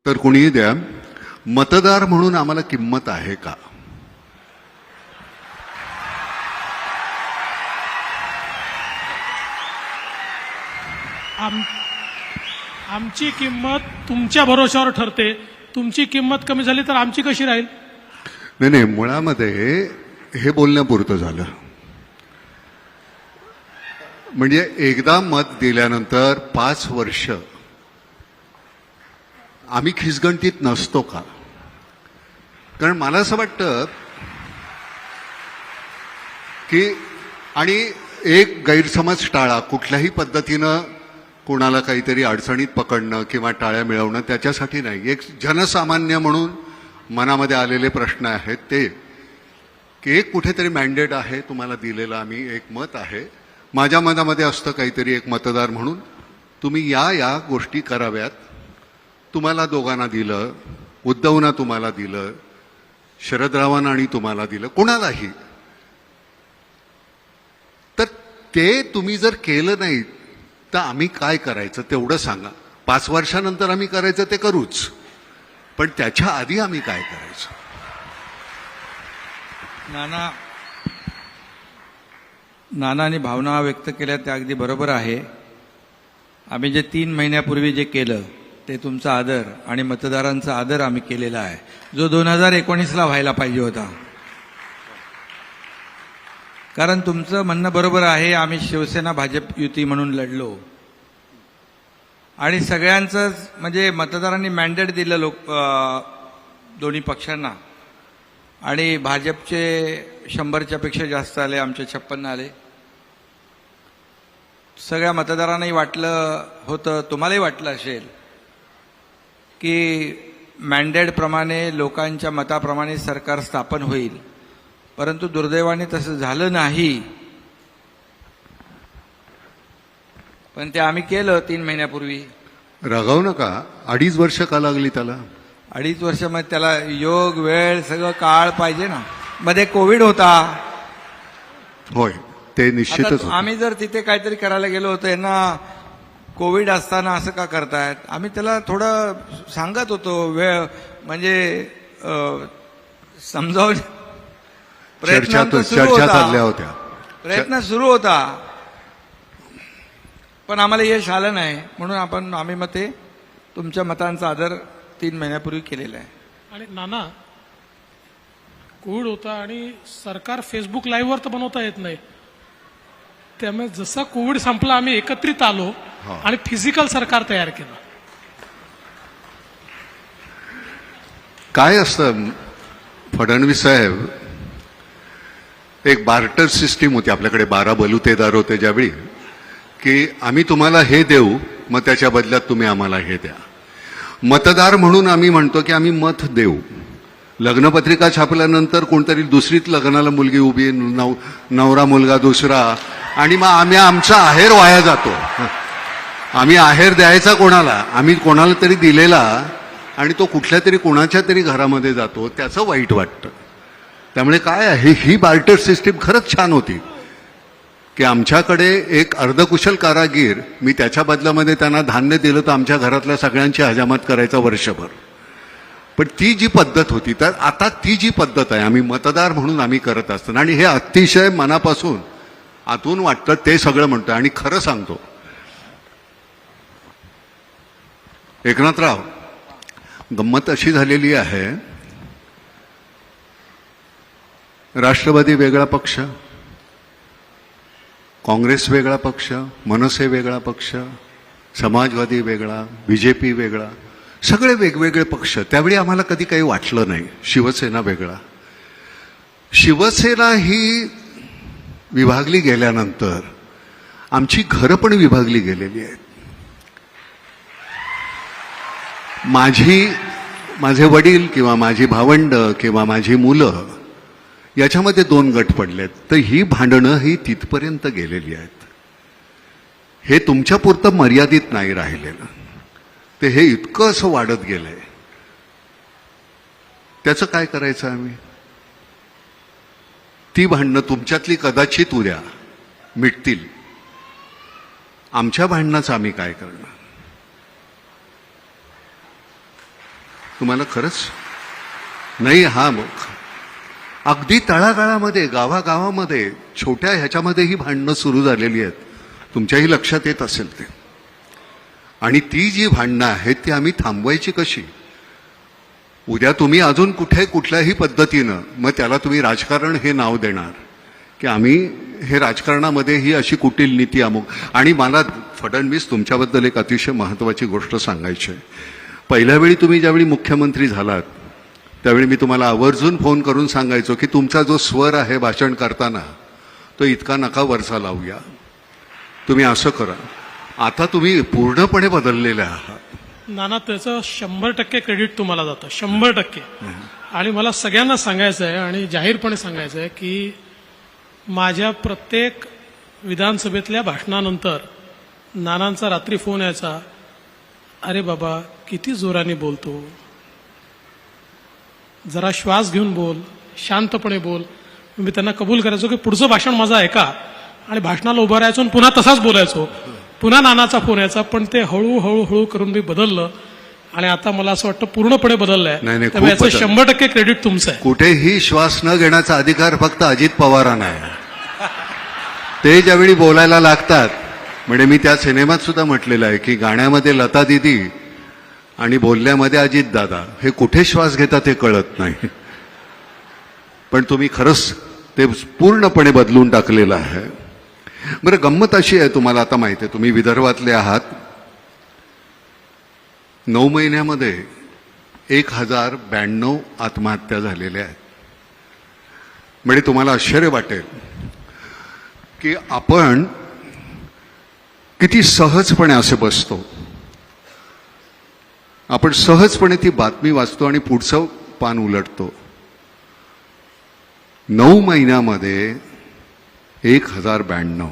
तर कुणीही द्या, मतदार म्हणून आम्हाला किंमत आहे का? आमची किंमत तुमच्या भरोशावर ठरते. तुमची किंमत कमी झाली तर आमची कशी राहील? नाही नाही, मुळामध्ये हे बोलण्यापुरतं झालं. म्हणजे एकदा मत दिल्यानंतर 5 वर्ष आम्ही खिसगंतीत नसतो का? कारण मला असं वाटतं की, आणि एक गैरसमज टाळा, कुठल्याही पद्धतीनं कोणाला काहीतरी अडचणीत पकडणं किंवा टाळ्या मिळवणं त्याच्यासाठी नाही. एक जनसामान्य म्हणून मनामध्ये आलेले प्रश्न आहेत ते की एक कुठेतरी मॅन्डेट आहे तुम्हाला दिलेलं, आम्ही एक मत आहे, माझ्या मनामध्ये असतं काहीतरी एक मतदार म्हणून तुम्ही या गोष्टी कराव्यात. तुम्हाला दोघांना दिलं, उद्धवना तुम्हाला दिलं, शरदरावांना आणि तुम्हाला दिलं, कोणालाही. तर ते तुम्ही जर केलं नाही तर आम्ही काय करायचं तेवढं सांगा. 5 वर्षानंतर आम्ही करायचं ते करूच, पण त्याच्या आधी आम्ही काय करायचं? नानांनी भावना व्यक्त केल्या त्या अगदी बरोबर आहे. आम्ही जे 3 महिन्यापूर्वी जे केलं ते तुमचा आदर आणि मतदारांचा आदर आम्ही केलेला आहे, जो 2019ला व्हायला पाहिजे होता. कारण तुमचं म्हणणं बरोबर आहे, आम्ही शिवसेना भाजप युती म्हणून लढलो आणि सगळ्यांचंच म्हणजे मतदारांनी मॅन्डेट दिलं दोन्ही पक्षांना, आणि भाजपचे 100च्या पेक्षा जास्त आले, आमचे 56 आले. सगळ्या मतदारांनाही वाटलं होतं, तुम्हालाही वाटलं असेल की मॅन्डेटप्रमाणे लोकांच्या मताप्रमाणे सरकार स्थापन होईल, परंतु दुर्दैवाने तसं झालं नाही. पण ते आम्ही केलं 3 महिन्यापूर्वी. रागावू नका, 2.5 वर्ष का लागली त्याला? 2.5 वर्ष मग त्याला योग वेळ सगळं काळ पाहिजे ना. मध्ये कोविड होता. होय, ते निश्चितच आता होतं. आम्ही जर तिथे काहीतरी करायला गेलो होतो, यांना कोविड असताना असं का करतायत, आम्ही त्याला थोडं सांगत होतो, वेळ म्हणजे समजावून चर्चा चालल्या होत्या. प्रयत्न सुरू होता, पण आम्हाला यश आलं नाही. म्हणून आम्ही मग ते तुमच्या मतांचा आदर 3 महिन्यापूर्वी केलेला आहे. आणि नाना, कोविड होता आणि सरकार फेसबुक लाईव्हवर तर बनवता येत नाही, त्यामुळे जसा कोविड संपला आम्ही एकत्रित आलो आणि फिजिकल सरकार तयार केलं. काय असतं फडणवीस साहेब, एक बार्टर सिस्टीम होती आपल्याकडे, 12 बलुतेदार होते ज्यावेळी, की आम्ही तुम्हाला हे देऊ, मग त्याच्या बदल्यात तुम्ही आम्हाला हे द्या. मतदार म्हणून आम्ही म्हणतो की आम्ही मत देऊ. लग्नपत्रिका छापल्यानंतर कोणतरी दुसरीच लग्नाला मुलगी उभी, नवरा मुलगा दुसरा, आणि मग आम्ही आमचा आहेर वाया जातो. आम्ही आहेर द्यायचा कोणाला, आम्ही कोणाला तरी दिलेला, आणि तो कुठल्या तरी कोणाच्या तरी घरामध्ये जातो, त्याचं वाईट वाटतं. त्यामुळे काय आहे, ही बार्टर सिस्टीम खरंच छान होती की आमच्याकडे एक अर्धकुशल कारागीर, मी त्याच्या बदल्यामध्ये त्यांना धान्य दिलं तर आमच्या घरातल्या सगळ्यांची हजामत करायचा वर्षभर. पण ती जी पद्धत होती, तर आता ती जी पद्धत आहे आम्ही मतदार म्हणून आम्ही करत असताना, आणि हे अतिशय मनापासून आतून वाटतं ते सगळं म्हणतो. आणि खरं सांगतो एकनाथराव, गंमत अशी झालेली आहे, राष्ट्रवादी वेगळा पक्ष, काँग्रेस वेगळा पक्ष, मनसे वेगळा पक्ष, समाजवादी वेगळा, बीजेपी वेगळा, सगळे वेगवेगळे पक्ष. त्यावेळी आम्हाला कधी काही वाटलं नाही. शिवसेना वेगळा. शिवसेना ही विभागली गेल्यानंतर आमची घरं पण विभागली गेलेली आहेत. माझे वडील किंवा माझी भावंड किंवा माझी मुलं याच्यामध्ये 2 गट पडलेत. तर ही भांडणं ही तिथपर्यंत गेलेली आहेत. हे तुमच्यापुरतं मर्यादित नाही राहिलेलं, ते हे इतकं असं वाढत गेलंय. त्याचं काय करायचं आम्ही? ती भांडणं तुमच्यातली कदाचित उद्या मिटतील, आमच्या भांडणाचं आम्ही काय करणार? तुम्हाला खरंच नाही? हा मग अगदी तळागाळामध्ये गावागावामध्ये छोट्या ह्याच्यामध्येही भांडणं सुरू झालेली आहेत. तुमच्याही लक्षात येत असेल ते. आणि ती जी भांडणं आहेत ती आम्ही थांबवायची कशी? उद्या तुम्ही अजून कुठे कुठल्याही पद्धतीनं मग त्याला तुम्ही राजकारण हे नाव देणार की आम्ही हे राजकारणामध्ये ही अशी कुटील नीती अमुक. आणि मला फडणवीस तुमच्याबद्दल एक अतिशय महत्वाची गोष्ट सांगायची आहे. पहिल्या वेळी तुम्ही ज्यावेळी मुख्यमंत्री झालात त्यावेळी मी तुम्हाला आवर्जून फोन करून सांगायचो की तुमचा जो स्वर आहे भाषण करताना तो इतका नका वरचा लावूया, तुम्ही असं करा. आता तुम्ही पूर्णपणे बदललेले आहात. नाना, त्याचं 100% क्रेडिट तुम्हाला जातं, 100%. आणि मला सगळ्यांना सांगायचं आहे आणि जाहीरपणे सांगायचं आहे की माझ्या प्रत्येक विधानसभेतल्या भाषणानंतर नानांचा रात्री फोन यायचा, अरे बाबा किती जोराने बोलतो, जरा श्वास घेऊन बोल, शांतपणे बोल. मी त्यांना कबूल करायचो की पुढचं भाषण माझं ऐका आणि भाषणाला उभं राहायचो आणि पुन्हा तसाच बोलायचो. पुन्हा नानाचा फोन यायचा, पण ते हळूहळू करून मी बदललं आणि आता मला असं वाटतं पूर्णपणे बदललंय. नाही, त्यामुळे खूप याचं 100% क्रेडिट तुमचं आहे. कुठेही श्वास न घेण्याचा अधिकार फक्त अजित पवारांना आहे. ते ज्यावेळी बोलायला लागतात, म्हणजे मी त्या सिनेमात सुद्धा म्हटलेलं आहे की गाण्यामध्ये लता दिदी आणि बोलण्यामध्ये अजित दादा, हे कुठे श्वास घेतात हे कळत नाही. पण तुम्ही खरंच ते पूर्णपणे बदलून टाकलेलं आहे. बरं, गंमत अशी आहे, तुम्हाला आता माहिती आहे, तुम्ही विदर्भातले आहात. 9 महिन्यामध्ये 1092 आत्महत्या झालेल्या आहेत. म्हणजे तुम्हाला आश्चर्य वाटेल की आपण किती सहजपणे असे बसतो, आपण सहजपणे ती बातमी वाचतो आणि पुढचं पान उलटतो. 9 महिन्यामध्ये 1092.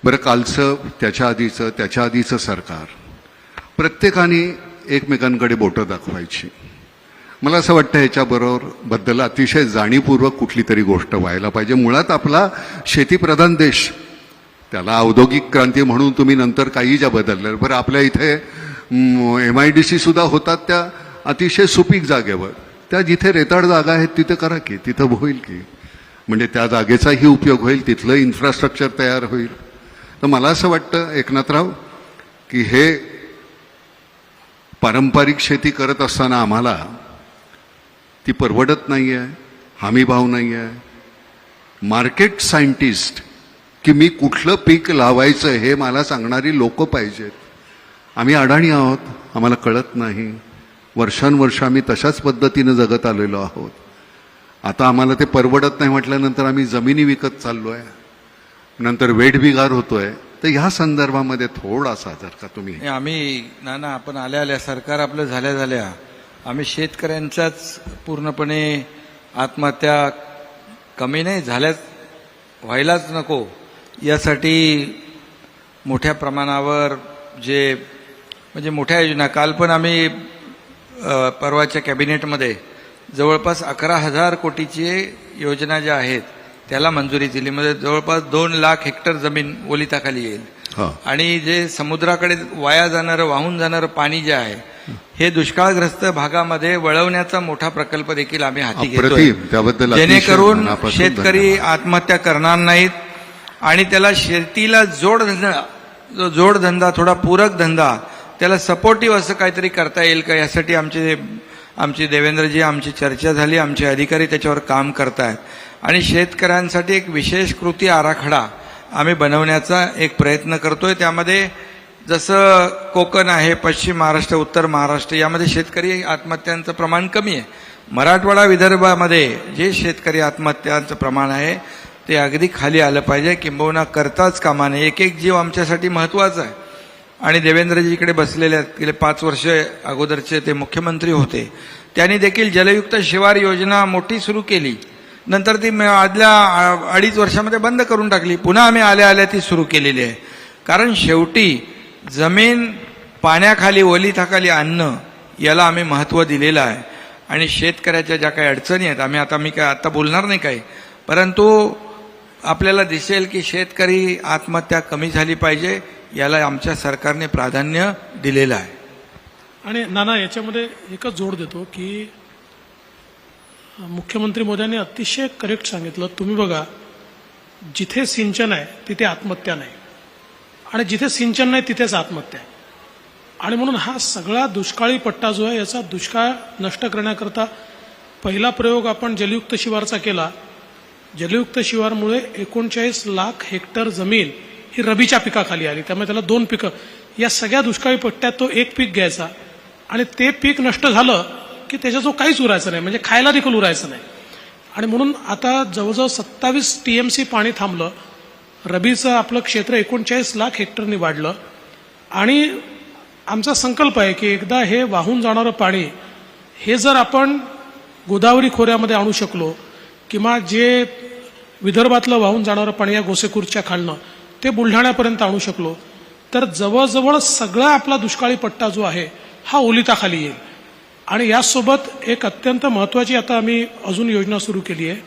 बरं, कालचं, त्याच्या आधीचं सरकार, प्रत्येकाने एकमेकांकडे बोटं दाखवायची. मला असं वाटतं ह्याच्याबद्दल अतिशय जाणीवपूर्वक कुठली तरी गोष्ट व्हायला पाहिजे. मुळात आपला शेतीप्रधान देश, त्याला औद्योगिक क्रांती म्हणून तुम्ही नंतर काही ज्या बदलल्या. बरं, आपल्या इथे MIDC सुद्धा होतात त्या अतिशय सुपीक जागेवर. त्या जिथे रेताड जागा आहेत तिथे करा की, तिथं होईल की, म्हणजे त्या जागेचाही उपयोग होईल, तिथलं इन्फ्रास्ट्रक्चर तयार होईल. तर मला असं वाटतं एकनाथराव की हे पारंपरिक शेती करत असताना आम्हाला ती परवडत नाही आहे, हमीभाव नाही आहे. मार्केट सायंटिस्ट की मी कुठलं पीक लावायचं हे मला सांगणारी लोक पाहिजेत. आम्ही अडाणी आहोत, आम्हाला कळत नाही. वर्षानुवर्ष आम्ही तशाच पद्धतीनं जगत आलेलो आहोत. आता आम्हाला ते परवडत नाही म्हटल्यानंतर आम्ही जमिनी विकत चाललोय, नंतर वेठबिगार होतोय. तर ह्या संदर्भामध्ये थोडासा जर का तुम्ही आम्ही नाना, आपण आल्या सरकार आपलं झाल्या आम्ही शेतकऱ्यांच्याच पूर्णपणे आत्महत्या कमी नाही झाल्याच, व्हायलाच नको यासाठी मोठ्या प्रमाणावर जे म्हणजे मोठ्या योजना, काल पण आम्ही परवाच्या कॅबिनेटमध्ये जवळपास 11,000 कोटीची योजना ज्या आहेत त्याला मंजुरी दिली. म्हणजे जवळपास 2 लाख हेक्टर जमीन ओलिताखाली येईल. आणि जे समुद्राकडे वाहून जाणारं पाणी जे आहे हे दुष्काळग्रस्त भागामध्ये वळवण्याचा मोठा प्रकल्प देखील आम्ही हाती घेतोय, त्याबद्दल जेणेकरून शेतकरी आत्महत्या करणार नाहीत आणि त्याला शेतीला जोडधंदा, थोडा पूरक धंदा, त्याला सपोर्टिव्ह असं काहीतरी करता येईल का, यासाठी आमची देवेंद्रजी, आमची चर्चा झाली, आमचे अधिकारी त्याच्यावर काम करतायत. आणि शेतकऱ्यांसाठी एक विशेष कृती आराखडा आम्ही बनवण्याचा एक प्रयत्न करतोय. त्यामध्ये जसं कोकण आहे, पश्चिम महाराष्ट्र, उत्तर महाराष्ट्र यामध्ये शेतकरी आत्महत्यांचं प्रमाण कमी आहे. मराठवाडा, विदर्भामध्ये जे शेतकरी आत्महत्यांचं प्रमाण आहे ते अगदी खाली आलं पाहिजे, किंबहुना करताच कामा नये. एक जीव आमच्यासाठी महत्वाचा आहे. आणि देवेंद्रजी इकडे बसलेले आहेत, गेले 5 वर्ष अगोदरचे ते मुख्यमंत्री होते, त्यांनी देखील जलयुक्त शिवार योजना मोठी सुरू केली. नंतर ती आदल्या 2.5 वर्षामध्ये बंद करून टाकली. पुन्हा आम्ही आल्या ती सुरू केलेली आहे. कारण शेवटी जमीन पाण्याखाली, ओलिताखाली आणणं याला आम्ही महत्त्व दिलेलं आहे. आणि शेतकऱ्याच्या ज्या काही अडचणी आहेत, मी काय आता बोलणार नाही काही, परंतु आपल्याला दिसेल की शेतकरी आत्महत्या कमी झाली पाहिजे, याला आमच्या सरकारने प्राधान्य दिलेलं आहे. आणि नाना याच्यामध्ये एकच जोड देतो की मुख्यमंत्री मोदयांनी अतिशय करेक्ट सांगितलं. तुम्ही बघा, जिथे सिंचन आहे तिथे आत्महत्या नाही आणि जिथे सिंचन नाही तिथेच आत्महत्या आहे. आणि म्हणून हा सगळा दुष्काळी पट्टा जो आहे याचा दुष्काळ नष्ट करण्याकरता पहिला प्रयोग आपण जलयुक्त शिवारचा केला. जलयुक्त शिवारमुळे 39 लाख हेक्टर जमीन ही रबीच्या पिकाखाली आली. त्यामुळे त्याला 2 पिकं, या सगळ्या दुष्काळी पट्ट्यात तो एक पीक घ्यायचा आणि ते पीक नष्ट झालं की त्याच्याजवळ काहीच उरायचं नाही, म्हणजे खायला देखील उरायचं नाही. आणि म्हणून आता जवळजवळ 27 TMC पाणी थांबलं. रबीचं आपलं क्षेत्र 39 लाख हेक्टरनी वाढलं. आणि आमचा संकल्प आहे की एकदा हे वाहून जाणारं पाणी हे जर आपण गोदावरी खोऱ्यामध्ये आणू शकलो किंवा जे विदर्भातलं वाहून जाणारं पाणी या गोसेखुर्दच्या खालनं ते बुलढाण्यापर्यंत आणू शकलो तर जवळजवळ सगळा आपला दुष्काळी पट्टा जो आहे हा ओलिताखाली येईल. आणि यासोबत एक अत्यंत महत्त्वाची आता आम्ही अजून योजना सुरू केली आहे.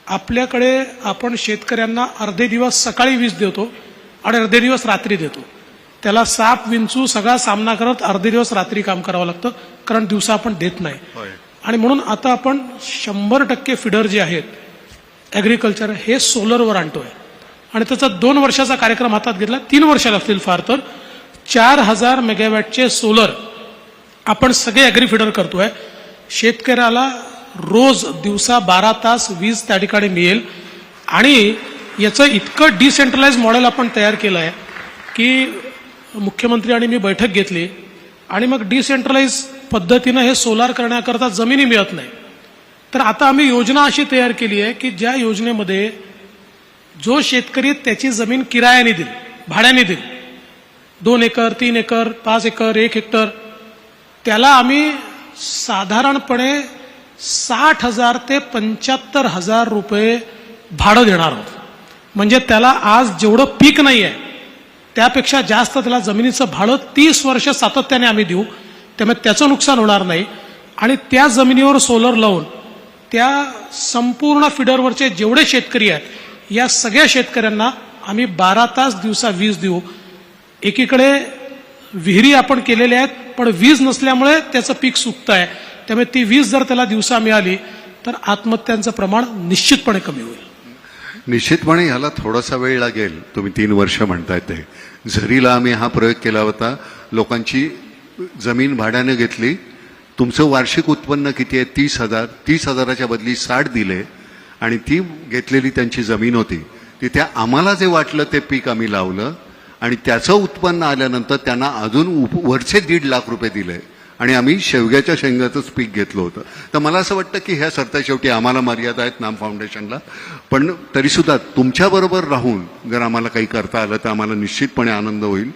आपल्याकडे आपण शेतकऱ्यांना अर्धे दिवस सकाळी वीज देतो आणि अर्धे दिवस रात्री देतो. त्याला साप विंचू सगळा सामना करत अर्धे दिवस रात्री काम करावं लागतं, कारण दिवसा आपण देत नाही. आणि म्हणून आता आपण 100% फिडर जे आहेत ॲग्रिकल्चर हे सोलरवर आणतोय आणि त्याचा 2 वर्षाचा कार्यक्रम हातात घेतला. 3 वर्ष लागतील फार तर. 4000 मेगावॅटचे सोलर आपण सगळे ॲग्री फिडर करतोय. शेतकऱ्याला रोज दिवसा 12 तास वीज त्या ठिकाणी मिळेल. आणि याचं इतकं डिसेंट्रलाइज मॉडेल आपण तयार केलं आहे की मुख्यमंत्री आणि मी बैठक घेतली आणि मग डिसेंट्रलाइज पद्धतीनं हे सोलार करण्याकरता जमिनी मिळत नाही. तर आता आम्ही योजना अशी तयार केली आहे की ज्या योजनेमध्ये जो शेतकरी त्याची जमीन किरायाने देईल, भाड्याने देईल, 2 एकर 3 एकर 5 एकर 1 हेक्टर, त्याला आम्ही साधारणपणे 60,000 ते 75,000 रुपये भाडं देणार आहोत. म्हणजे त्याला आज जेवढं पीक नाही आहे त्यापेक्षा जास्त त्याला जमिनीचं भाडं 30 वर्ष सातत्याने आम्ही देऊ. त्यामुळे त्याचं नुकसान होणार नाही. आणि त्या जमिनीवर सोलर लावून त्या संपूर्ण फिडरवरचे जेवढे शेतकरी आहेत या सगळ्या शेतकऱ्यांना आम्ही 12 तास दिवसा वीज देऊ. एकीकडे विहिरी आपण केलेल्या आहेत पण वीज नसल्यामुळे त्याचं पीक सुकतं आहे. त्यामुळे ती वीज जर त्याला दिवसा मिळाली तर आत्महत्यांचं प्रमाण निश्चितपणे कमी होईल. निश्चितपणे ह्याला थोडासा वेळ लागेल. तुम्ही 3 वर्ष म्हणताय ते. झरीला आम्ही हा प्रयोग केला होता. लोकांची जमीन भाड्याने घेतली. तुमचं वार्षिक उत्पन्न किती आहे? 30,000. 30,000च्या बदली 60 दिले आणि ती घेतलेली त्यांची जमीन होती. तिथे आम्हाला जे वाटलं ते पीक आम्ही लावलं आणि त्याचं उत्पन्न आल्यानंतर त्यांना अजून वरचे 1.5 लाख रुपये दिले आणि आम्ही शेवग्याच्या शेंगाचंच पीक घेतलं होतं. तर मला असं वाटतं की ह्या सरता शेवटी आम्हाला मर्यादा आहेत नाम फाउंडेशनला, पण तरीसुद्धा तुमच्याबरोबर राहून जर आम्हाला काही करता आलं तर आम्हाला निश्चितपणे आनंद होईल.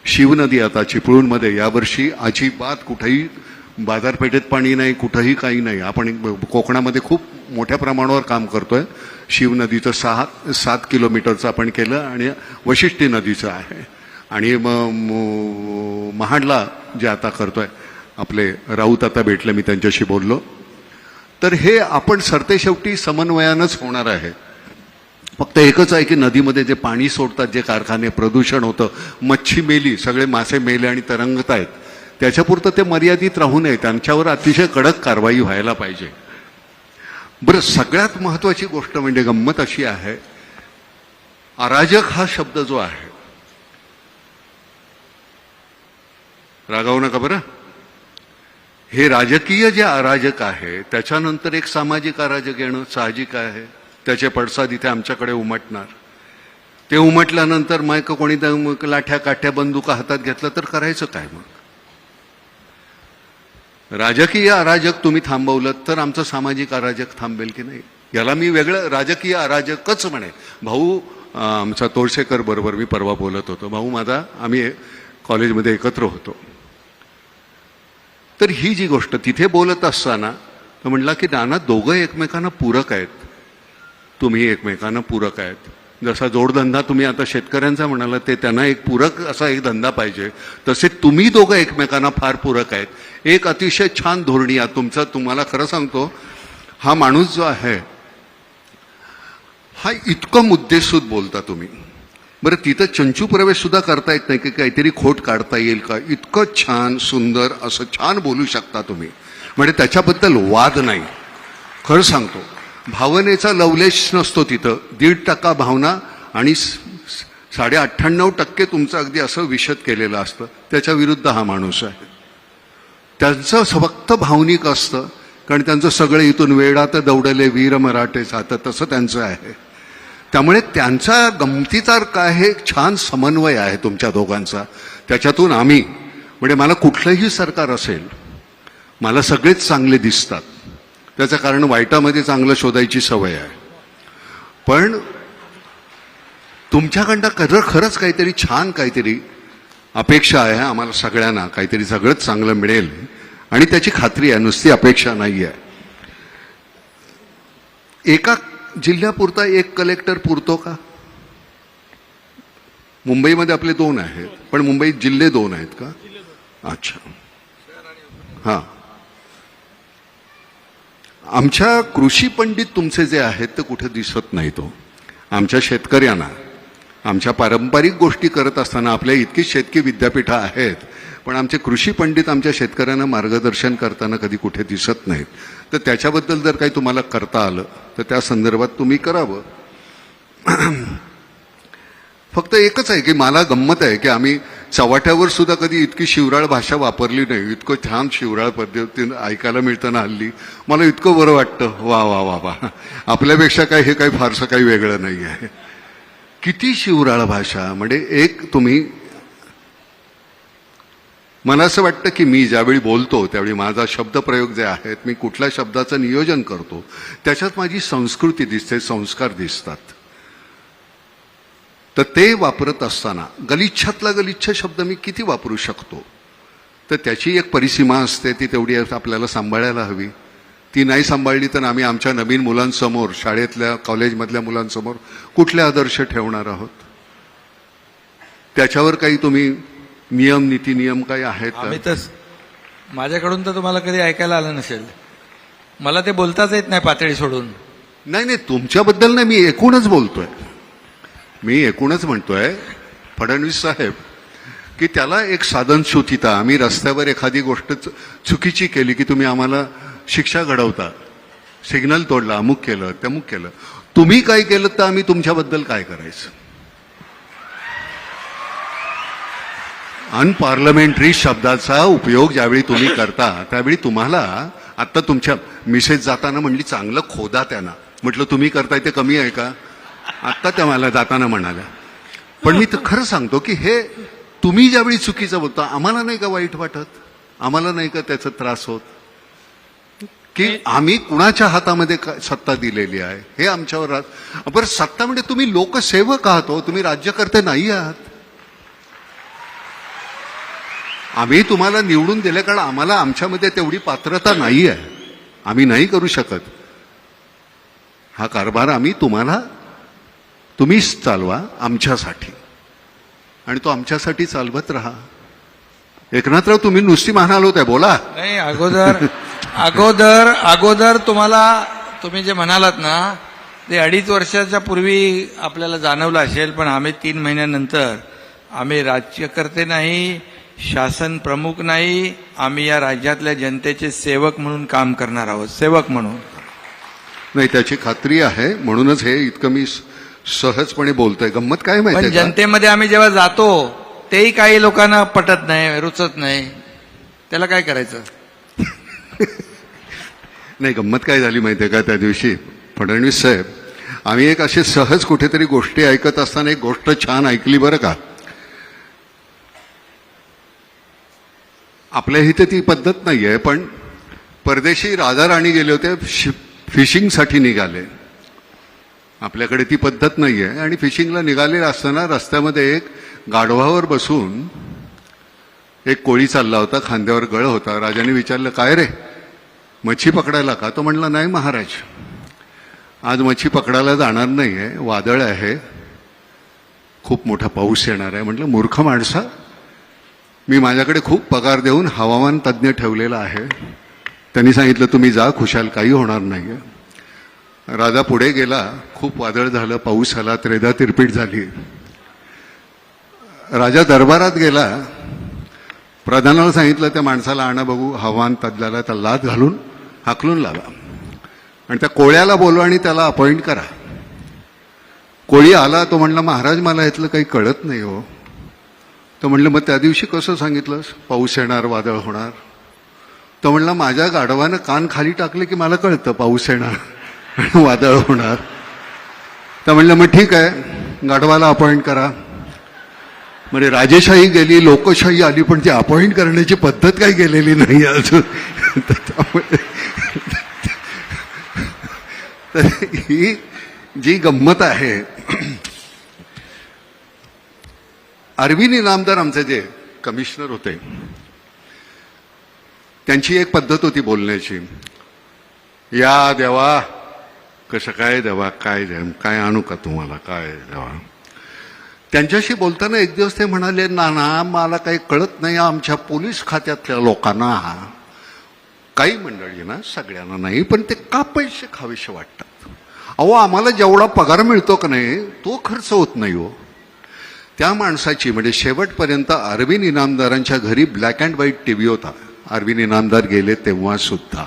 शिवनदी आता चिपळूणमध्ये यावर्षी अजिबात कुठेही बाजारपेठेत पाणी नाही, कुठंही काही नाही. आपण कोकणामध्ये खूप मोठ्या प्रमाणावर काम करतोय. शिवनदीचं 7 किलोमीटरचं आपण केलं आणि वशिष्ठी नदीचं आहे. आणि महाडला जे आता करतोय आपले राऊत आता भेटले, मी त्यांच्याशी बोललो. तर हे आपण सरतेशेवटी समन्वयानंच होणार आहे. फक्त एकच आहे की नदीमध्ये जे पाणी सोडतात, जे कारखाने, प्रदूषण होतं, मच्छी मेली, सगळे मासे मेले आणि तरंगत आहेत, त्याच्यापुरतं ते मर्यादित राहू नये. त्यांच्यावर अतिशय कडक कारवाई व्हायला पाहिजे. बरं, सगळ्यात महत्वाची गोष्ट म्हणजे गंमत अशी आहे, अराजक हा शब्द जो आहे, रागावू नका बरं, हे राजकीय जे अराजक आहे त्याच्यानंतर एक सामाजिक अराजक येणं साहजिक आहे. त्याचे पडसाद इथे आमच्याकडे उमटणार. ते उमटल्यानंतर मग कोणी लाठ्या काठ्या बंदुका हातात घेतलं तर करायचं काय? मग राजकीय अराजक तुम्ही थांबवलं तर आमचं सामाजिक अराजक थांबेल की नाही? याला मी वेगळं राजकीय अराजकच म्हणे. भाऊ आमचा तोरसेकर बरोबर मी परवा बोलत होतो. भाऊ माझा, आम्ही कॉलेजमध्ये एकत्र होतो. तर ही जी गोष्ट तिथे बोलत असताना तो म्हणला की नाना, दोघं एकमेकांना पूरक आहेत. तुम्ही एकमेकांना पूरक आहेत. जसा जोडधंदा तुम्ही आता शेतकऱ्यांचा म्हणाला, ते त्यांना एक पूरक असा एक धंदा पाहिजे, तसे तुम्ही दोघं एकमेकांना फार पूरक आहेत. एक अतिशय छान धोरणी आहे तुमचं. तुम्हाला खरं सांगतो, हा माणूस जो आहे हा इतकं मुद्देसूद बोलता तुम्ही. बरं, तिथं चंचू प्रवेश सुद्धा करता येत नाही की काहीतरी खोट काढता येईल का? इतकं छान सुंदर असं छान बोलू शकता तुम्ही, म्हणजे त्याच्याबद्दल वाद नाही. खरं सांगतो, भावनेचा लवलेश नसतो तिथं. 1.5% भावना आणि 98.5% तुमचं अगदी असं विशद केलेलं असतं. त्याच्या विरुद्ध हा माणूस आहे. त्यांचं फक्त भावनिक असतं, कारण त्यांचं सगळं इथून वेडात दौडले वीर मराठे सात, तसं त्यांचं आहे. त्यामुळे त्यांचा गमतीचा काय हे छान समन्वय आहे तुमच्या दोघांचा. त्याच्यातून आम्ही, म्हणजे मला कुठलंही सरकार असेल, मला सगळेच चांगले दिसतात. त्याचं कारण वाईटामध्ये चांगलं शोधायची सवय आहे. पण तुमच्याकडनं खरंच काहीतरी छान काहीतरी अपेक्षा आहे आम्हाला सगळ्यांना. काहीतरी सगळंच चांगलं मिळेल आणि त्याची खात्री आहे, नुसती अपेक्षा नाही आहे. एका जिल्ह्यापुरता एक कलेक्टर पुरतो का? मुंबईमध्ये आपले 2 आहेत, पण मुंबईत जिल्हे 2 आहेत का? अच्छा, हां. आमच्या कृषी पंडित तुमचे जे आहेत ते कुठे दिसत नाही. तो आमच्या शेतकऱ्यांना, आमच्या पारंपरिक गोष्टी करत असताना आपल्या इतकी शेतकी विद्यापीठं आहेत, पण आमचे कृषी पंडित आमच्या शेतकऱ्यांना मार्गदर्शन करताना कधी कुठे दिसत नाहीत. तर त्याच्याबद्दल जर काही तुम्हाला करता आलं तर त्या संदर्भात तुम्ही करावं. फक्त एकच आहे की मला गंमत आहे की आम्ही चव्हाट्यावर सुद्धा कधी इतकी शिवराळ भाषा वापरली नाही. इतकं छान शिवराळ पद्धतीनं ऐकायला मिळतं ना हल्ली, मला इतकं बरं वाटतं. वा वा वा वा, आपल्यापेक्षा काय हे काही फारसं काही वेगळं नाही आहे. किती शिवराळ भाषा, म्हणजे एक तुम्ही, मला असं वाटतं की मी ज्यावेळी बोलतो त्यावेळी माझा शब्दप्रयोग जे आहेत, मी कुठल्या शब्दाचं नियोजन करतो त्याच्यात माझी संस्कृती दिसते, संस्कार दिसतात. तर ते वापरत असताना गलिच्छातला गलिच्छ शब्द मी किती वापरू शकतो, तर त्याची एक परिसीमा असते, ती तेवढी आपल्याला सांभाळायला हवी. ती नाही सांभाळली तर आम्ही आमच्या नवीन मुलांसमोर, शाळेतल्या कॉलेजमधल्या मुलांसमोर कुठले आदर्श ठेवणार आहोत? त्याच्यावर काही तुम्ही नियम, नीती नियम काही आहेत आम्ही का? तर, माझ्याकडून तर तुम्हाला कधी ऐकायला आलं नसेल. मला ते बोलताच येत नाही पातळी सोडून. नाही नाही, तुमच्याबद्दल नाही, मी एकूणच बोलतोय. मी एकूणच म्हणतोय फडणवीस साहेब की त्याला एक साधनशुद्धता. आम्ही रस्त्यावर एखादी गोष्ट चुकीची केली की तुम्ही आम्हाला शिक्षा घडवता, सिग्नल तोडला, अमुक केलं, तमुक केलं. तुम्ही काय केलं तर आम्ही तुमच्याबद्दल काय करायचं? अनपार्लमेंटरी शब्दाचा उपयोग ज्यावेळी तुम्ही करता त्यावेळी तुम्हाला, आता तुमच्या मिसेस जाताना म्हणली चांगलं खोदा त्यांना, म्हटलं तुम्ही करताय ते कमी आहे का? आत्ता त्या मला जाताना म्हणाल्या. पण मी तर खरं सांगतो की हे तुम्ही ज्यावेळी चुकीचं बोलता, आम्हाला नाही का वाईट वाटत? आम्हाला नाही का त्याचा त्रास होत की आम्ही कुणाच्या हातामध्ये सत्ता दिलेली आहे हे आमच्यावर? बरं, सत्ता म्हणजे तुम्ही लोकसेवक आहात हो, तुम्ही राज्यकर्ते नाही आहात. आम्ही तुम्हाला निवडून दिले कारण आम्हाला आमच्यामध्ये तेवढी पात्रता नाही आहे, आम्ही नाही करू शकत. हा कारभार आम्ही तुम्हीच चालवा आमच्यासाठी, आणि तो आमच्यासाठी चालवत राहा. एकनाथराव, तुम्ही नुसती म्हणाल होत्या, बोला. नाही, अगोदर तुम्ही जे म्हणालात ना, ते 2.5 वर्षाच्या पूर्वी आपल्याला जाणवलं असेल, पण आम्ही 3 महिन्यानंतर, आम्ही राज्यकर्ते नाही, शासन प्रमुख नाही, आम्ही या राज्यातल्या जनतेचे सेवक म्हणून काम करणार आहोत. सेवक म्हणून नाही, त्याची खात्री आहे, म्हणूनच हे इतकं मी सहजपणे बोलतोय. गंमत काय पण माहितीये का? जनतेमध्ये आम्ही जेव्हा जातो तेही काही लोकांना पटत नाही, रुचत नाही. त्याला काय करायचं? नाही, गंमत काय झाली माहितीये का? त्या दिवशी फडणवीस साहेब, आम्ही एक असे सहज कुठेतरी गोष्टी ऐकत असताना एक गोष्ट छान ऐकली बरं का. आपल्या इथे ती पद्धत नाहीये, पण परदेशी राजा राणी गेले होते, फिशिंगसाठी निघाले. आपल्याकडे ती पद्धत नाहीये, आणि फिशिंगला निघाले असताना रस्त्यामध्ये एक गाढवावर बसून एक कोळी चालला होता, खांद्यावर गळ होता. राजाने विचारलं, काय रे, मच्छी पकडायला का? तो म्हणला, नाही महाराज, आज मच्छी पकडायला जाणार नाहीये, वादळ आहे, खूप मोठा पाऊस येणार आहे. म्हटलं, मूर्ख माणसा, मी माझ्याकडे खूप पगार देऊन हवामान तज्ज्ञ ठेवलेला आहे. त्यांनी सांगितलं, तुम्ही जा, खुशाल, काही होणार नाहीये. राजा पुढे गेला, खूप वादळ झालं, पाऊस आला, त्रेधा तिरपीट झाली. राजा दरबारात गेला, प्रधानाला सांगितलं त्या माणसाला आणा बघू, हवान तज्ज्ञाला त्याला लाथ घालून हाकलून लावा आणि त्या कोळ्याला बोलवा आणि त्याला अपॉइंट करा. कोळी आला, तो म्हणला महाराज मला यातलं काही कळत नाही हो. तो म्हणलं मग त्या दिवशी कसं सांगितलंस, पाऊस येणार वादळ होणार. तो म्हणला माझ्या गाढवानं कान खाली टाकले की मला कळतं पाऊस येणार आणि वादळ होणार. तर म्हणलं मग ठीक आहे, गाढवाला अपॉइंट करा. म्हणजे राजेशाही गेली, लोकशाही आली, पण ती अपॉइंट करण्याची पद्धत काही गेलेली नाही अजून. त्यामुळे तर ही जी गंमत आहे, अरविंद इनामदार आमचे जे कमिशनर होते, त्यांची एक पद्धत होती बोलण्याची, या देवा कसं काय देवा, काय काय आणू का तुम्हाला, काय देवा. त्यांच्याशी बोलताना एक दिवस ते म्हणाले, नाना मला काही कळत नाही, आमच्या पोलीस खात्यातल्या लोकांना, काही मंडळी ना, सगळ्यांना नाही, पण ते का पैसे खावेसे वाटतात. अहो आम्हाला जेवढा पगार मिळतो का नाही तो खर्च होत नाही हो. त्या माणसाची म्हणजे शेवटपर्यंत अरविंद इनामदारांच्या घरी ब्लॅक अँड व्हाईट टीव्ही होता, अरविंद इनामदार गेले तेव्हा सुद्धा.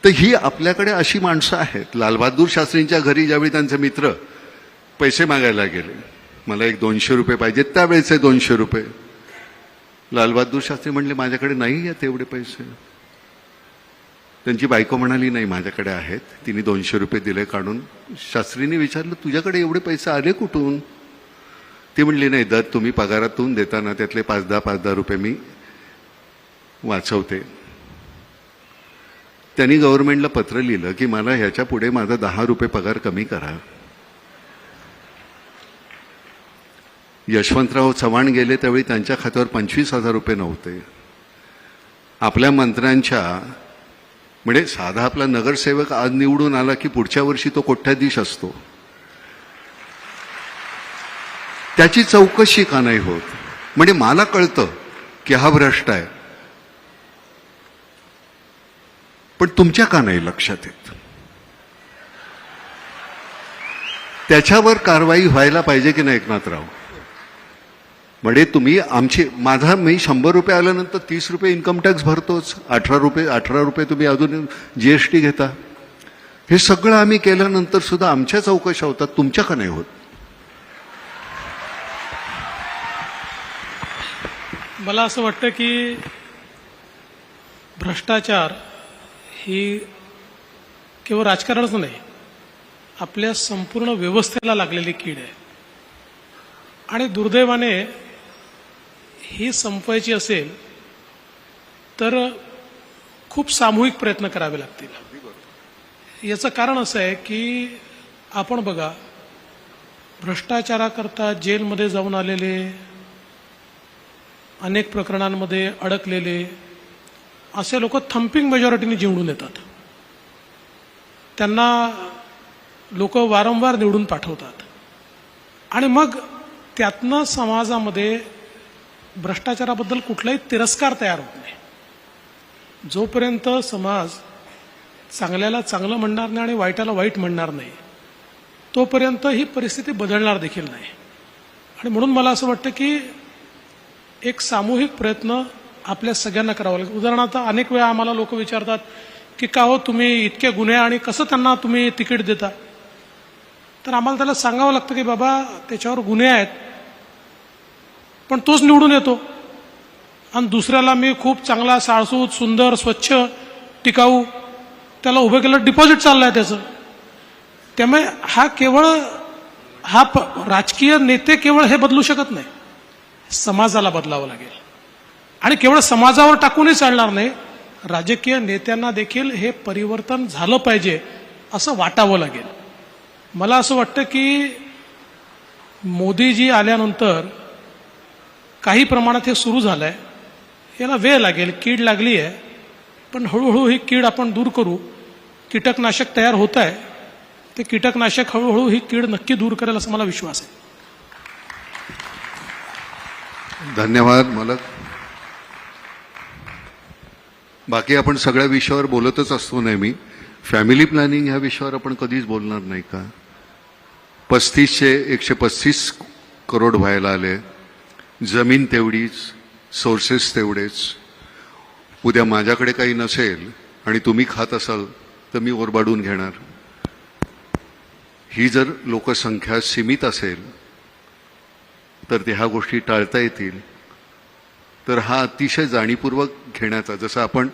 तर ही आपल्याकडे अशी माणसं आहेत. लालबहादूर शास्त्रींच्या घरी ज्यावेळी त्यांचे मित्र पैसे मागायला गेले, मला एक 200 रुपये पाहिजे, त्यावेळेचे 200 रुपये, लालबहादूर शास्त्री म्हणले माझ्याकडे नाही आहेत एवढे पैसे. त्यांची बायको म्हणाली नाही माझ्याकडे आहेत. तिने 200 रुपये दिले काढून. शास्त्रींनी विचारलं तुझ्याकडे एवढे पैसे आले कुठून. ती म्हणली नाही, दर तुम्ही पगारातून देताना त्यातले 5-10 रुपये मी वाचवते. त्यांनी गव्हर्नमेंटला पत्र लिहिलं की मला ह्याच्या पुढे माझा 10 रुपये पगार कमी करा. यशवंतराव चव्हाण गेले त्यावेळी त्यांच्या खात्यावर 25,000 रुपये नव्हते. आपल्या मंत्र्यांच्या म्हणजे साधा आपला नगरसेवक आज निवडून आला की पुढच्या वर्षी तो कोट्याधीश असतो, त्याची चौकशी का नाही होत. म्हणजे मला कळतं की हा भ्रष्ट आहे, पण तुमच्या का नाही लक्षात येत. त्याच्यावर कारवाई व्हायला पाहिजे की नाही एकनाथराव. म्हणजे तुम्ही मी 100 रुपये आल्यानंतर 30 रुपये इन्कम टॅक्स भरतोच, 18 रुपये तुम्ही अजून जीएसटी घेता. हे सगळं आम्ही केल्यानंतर सुद्धा आमच्या चौकशा होतात, तुमच्या का नाही होत. मला असं वाटतं की भ्रष्टाचार ही केवळ राजकारणच नाही, आपल्या संपूर्ण व्यवस्थेला लागलेली कीड आहे. आणि दुर्दैवाने ही संपवायची असेल तर खूप सामूहिक प्रयत्न करावे लागतील. याचं कारण असं आहे की आपण बघा, भ्रष्टाचाराकरता जेलमध्ये जाऊन आलेले, अनेक प्रकरणांमध्ये अडकलेले असे लोक थम्पिंग मेजॉरिटीने निवडून येतात. त्यांना लोक वारंवार निवडून पाठवतात आणि मग त्यातनं समाजामध्ये भ्रष्टाचाराबद्दल कुठलाही तिरस्कार तयार होत नाही. जोपर्यंत समाज चांगल्याला चांगलं म्हणणार नाही आणि वाईटाला वाईट म्हणणार नाही, तोपर्यंत ही परिस्थिती बदलणार देखील नाही. आणि म्हणून मला असं वाटतं की एक सामूहिक प्रयत्न आपल्या सगळ्यांना करावा लागेल. उदाहरणार्थ अनेक वेळा आम्हाला लोक विचारतात की का हो तुम्ही इतके गुन्हे आणि कसं त्यांना तुम्ही तिकीट देता. तर आम्हाला त्याला सांगावं लागतं की बाबा त्याच्यावर गुन्हे आहेत, पण तोच निवडून येतो आणि दुसऱ्याला मी खूप चांगला, साळसूत, सुंदर, स्वच्छ, टिकाऊ त्याला उभं केलं, डिपॉझिट चाललंय त्याचं. त्यामुळे राजकीय नेते केवळ हे बदलू शकत नाही, समाजाला बदलावं लागेल. आणि केवळ समाजावर टाकूनही चालणार नाही, राजकीय नेत्यांना देखील हे परिवर्तन झालं पाहिजे असं वाटावं लागेल. मला असं वाटतं की मोदीजी आल्यानंतर काही प्रमाणात हे सुरू झालंय, याला वेळ लागेल, कीड लागली आहे, पण हळूहळू ही कीड आपण दूर करू. कीटकनाशक तयार होत आहे, ते कीटकनाशक हळूहळू ही कीड नक्की दूर करेल असं मला विश्वास आहे. धन्यवाद मालक. बाकी आपण सगळ्या विषयावर बोलतच असतो नेहमी. फॅमिली प्लॅनिंग ह्या विषयावर आपण कधीच बोलणार नाही का. 135 करोड व्हायला आले, जमीन तेवढीच, सोर्सेस तेवढेच. उद्या माझ्याकडे काही नसेल आणि तुम्ही खात असाल तर मी ओरबाडून घेणार. ही जर लोकसंख्या सीमित असेल तर ह्या गोष्टी टाळता येतील. तर हा अतिशय जाणीवपूर्वक घेण्याचा, जसं आपण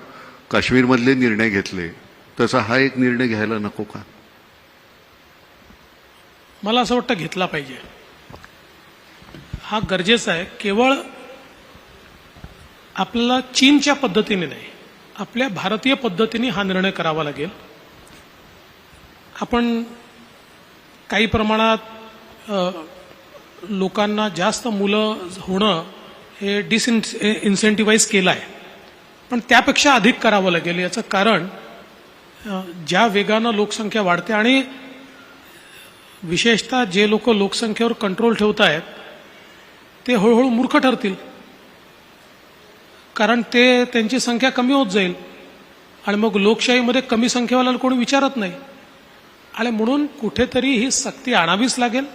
काश्मीरमधले निर्णय घेतले तसा हा एक निर्णय घ्यायला नको का? मला असं वाटतं घेतला पाहिजे. हा गरजेचा आहे. केवळ आपल्याला चीनच्या पद्धतीने नाही, आपल्या भारतीय पद्धतीने हा निर्णय करावा लागेल. आपण काही प्रमाणात लोकांना जास्त मुलं होणं हे इन्सेंटिव्हाइज केलं आहे, पण त्यापेक्षा अधिक करावं लागेल. याचं कारण ज्या वेगानं लोकसंख्या वाढते आणि विशेषतः जे लोक लोकसंख्येवर कंट्रोल ठेवत आहेत ते हळूहळू मूर्ख ठरतील, कारण त्यांची संख्या कमी होत जाईल आणि मग लोकशाहीमध्ये कमी संख्येवाल्याला कोणी विचारत नाही. आणि म्हणून कुठेतरी ही सक्ती आणावीच लागेल.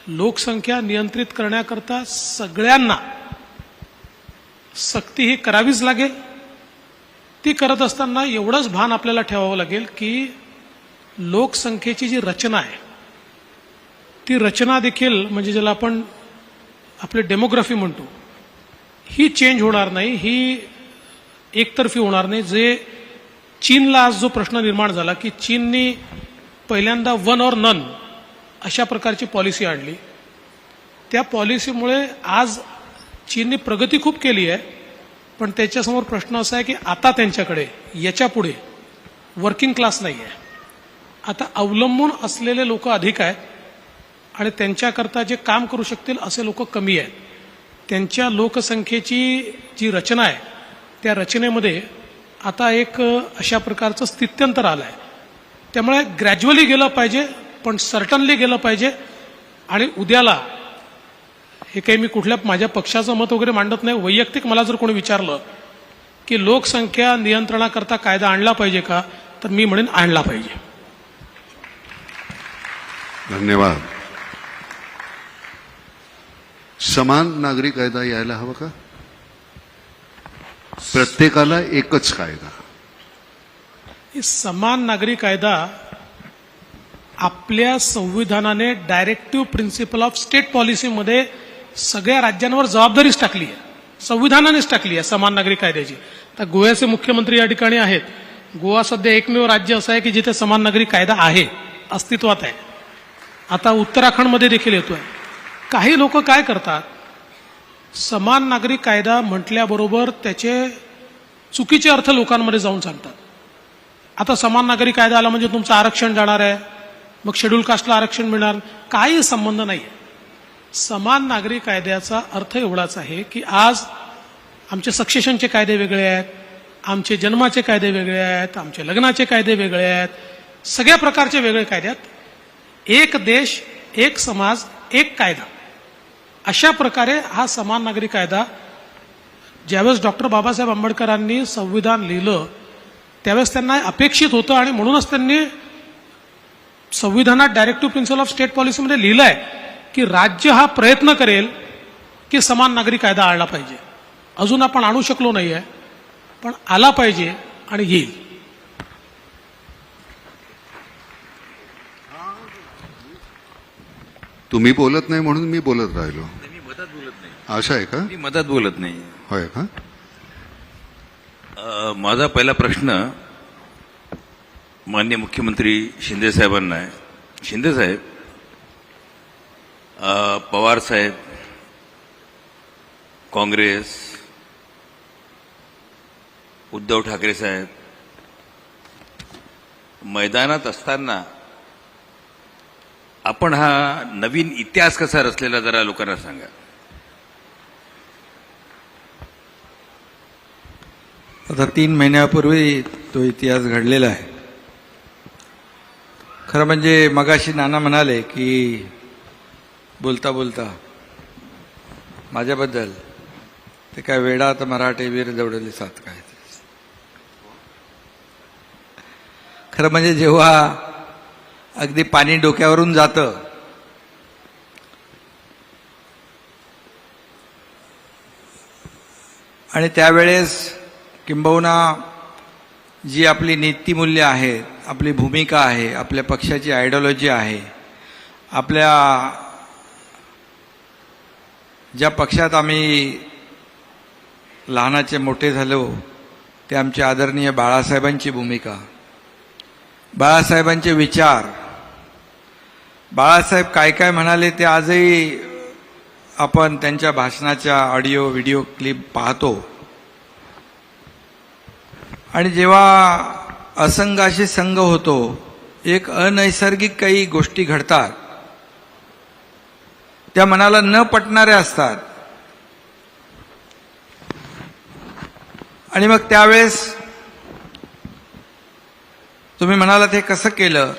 लोकसंख्या नियंत्रित करण्याकरता सगळ्यांना सक्ती ही करावीच लागेल. ती करत असताना एवढंच भान आपल्याला ठेवावं लागेल की लोकसंख्येची जी रचना आहे ती रचना देखील, म्हणजे ज्याला आपण आपली डेमोग्राफी म्हणतो, ही चेंज होणार नाही, ही एकतर्फी होणार नाही. जे चीनला आज जो प्रश्न निर्माण झाला की चीननी पहिल्यांदा वन और नन अशा प्रकारची पॉलिसी आणली, त्या पॉलिसीमुळे आज चीनने प्रगती खूप केली आहे, पण त्याच्यासमोर प्रश्न असा आहे की आता त्यांच्याकडे याच्या पुढे वर्किंग क्लास नाही आहे. आता अवलंबून असलेले लोक अधिक आहेत आणि त्यांच्याकरता जे काम करू शकतील असे लोक कमी आहेत. त्यांच्या लोकसंख्येची जी रचना आहे त्या रचनेमध्ये आता एक अशा प्रकारचं स्थित्यंतर आलं आहे. त्यामुळे ग्रॅज्युअली गेलं पाहिजे, पण सर्टनली गेलं पाहिजे. आणि उद्याला हे काही मी कुठल्या माझ्या पक्षाचं मत वगैरे मांडत नाही, वैयक्तिक मला जर कोणी विचारलं की लोकसंख्या नियंत्रणाकरता कायदा आणला पाहिजे का, तर मी म्हणेन आणला पाहिजे. धन्यवाद. समान नागरी कायदा यायला हवा का? प्रत्येकाला एकच कायदा. समान नागरी कायदा आपल्या संविधानाने डायरेक्टिव्ह प्रिन्सिपल ऑफ स्टेट पॉलिसीमध्ये सगळ्या राज्यांवर जबाबदारीच टाकली आहे, संविधानानेच टाकली आहे समान नागरी कायद्याची. तर गोव्याचे मुख्यमंत्री या ठिकाणी आहेत. गोवा सध्या एकमेव राज्य असं आहे की जिथे समान नागरी कायदा आहे, अस्तित्वात आहे. आता उत्तराखंडमध्ये देखील येतोय. काही लोक काय करतात, समान नागरी कायदा म्हटल्याबरोबर त्याचे चुकीचे अर्थ लोकांमध्ये जाऊन सांगतात. आता समान नागरी कायदा आला म्हणजे तुमचं आरक्षण जाणार आहे, मग शेड्यूल कास्टला आरक्षण मिळणार, काही संबंध नाही. समान नागरी कायद्याचा अर्थ एवढाच आहे की आज आमचे सक्सेशनचे कायदे वेगळे आहेत, आमचे जन्माचे कायदे वेगळे आहेत, आमचे लग्नाचे कायदे वेगळे आहेत, सगळ्या प्रकारचे वेगळे कायदे आहेत. एक देश, एक समाज, एक कायदा, अशा प्रकारे हा समान नागरी कायदा ज्यावेळेस डॉक्टर बाबासाहेब आंबेडकरांनी संविधान लिहिलं त्यावेळेस त्यांना अपेक्षित होतं आणि म्हणूनच त्यांनी संविधानात डायरेक्टिव्ह प्रिन्सिपल ऑफ स्टेट पॉलिसीमध्ये लिहिलं आहे की राज्य हा प्रयत्न करेल की समान नागरी कायदा आणला पाहिजे. अजून आपण आणू शकलो नाही आहे, पण आला पाहिजे आणि येईल. तुम्ही बोलत नाही म्हणून मी बोलत राहिलो. मी मतात बोलत नाही. असं आहे का? मी मतात बोलत नाही. होय का? माझा पहिला प्रश्न माननीय मुख्यमंत्री शिंदे साहेबांना आहे. शिंदे साहेब, पवार साहेब, काँग्रेस, उद्धव ठाकरे साहेब मैदानात असताना आपण हा नवीन इतिहास कसा रचलेला जरा लोकांना सांगा. आता 3 महिन्यापूर्वी तो इतिहास घडलेला आहे. खरं म्हणजे मगाशी नाना म्हणाले की बोलता बोलता माझ्याबद्दल ते काय वेडात मराठे वीर दौडले सात काय. खरं म्हणजे जेव्हा अगदी पाणी डोक्यावरून जातं आणि त्यावेळेस किंबहुना जी आपली नीतिमूल्य आहेत, आपली भूमिका आहे, आपल्या पक्षाची आयडिओलॉजी आहे, आपल्या ज्या पक्षात आम्ही लहानाचे मोठे झालो ते आमचे आदरणीय बाळासाहेबांची भूमिका, बाळासाहेबांचे विचार, बाळासाहेब काय काय म्हणाले ते आजही आपण त्यांच्या भाषणाच्या ऑडिओ व्हिडिओ क्लिप पाहतो. आणि जेव्हा असंगाशी संग होतो, एक अनैसर्गिक काही गोष्टी घडतात, त्या मनाला न पटणाऱ्या असतात. आणि मग त्यावेळेस तुम्ही म्हणालात हे कसं केलं.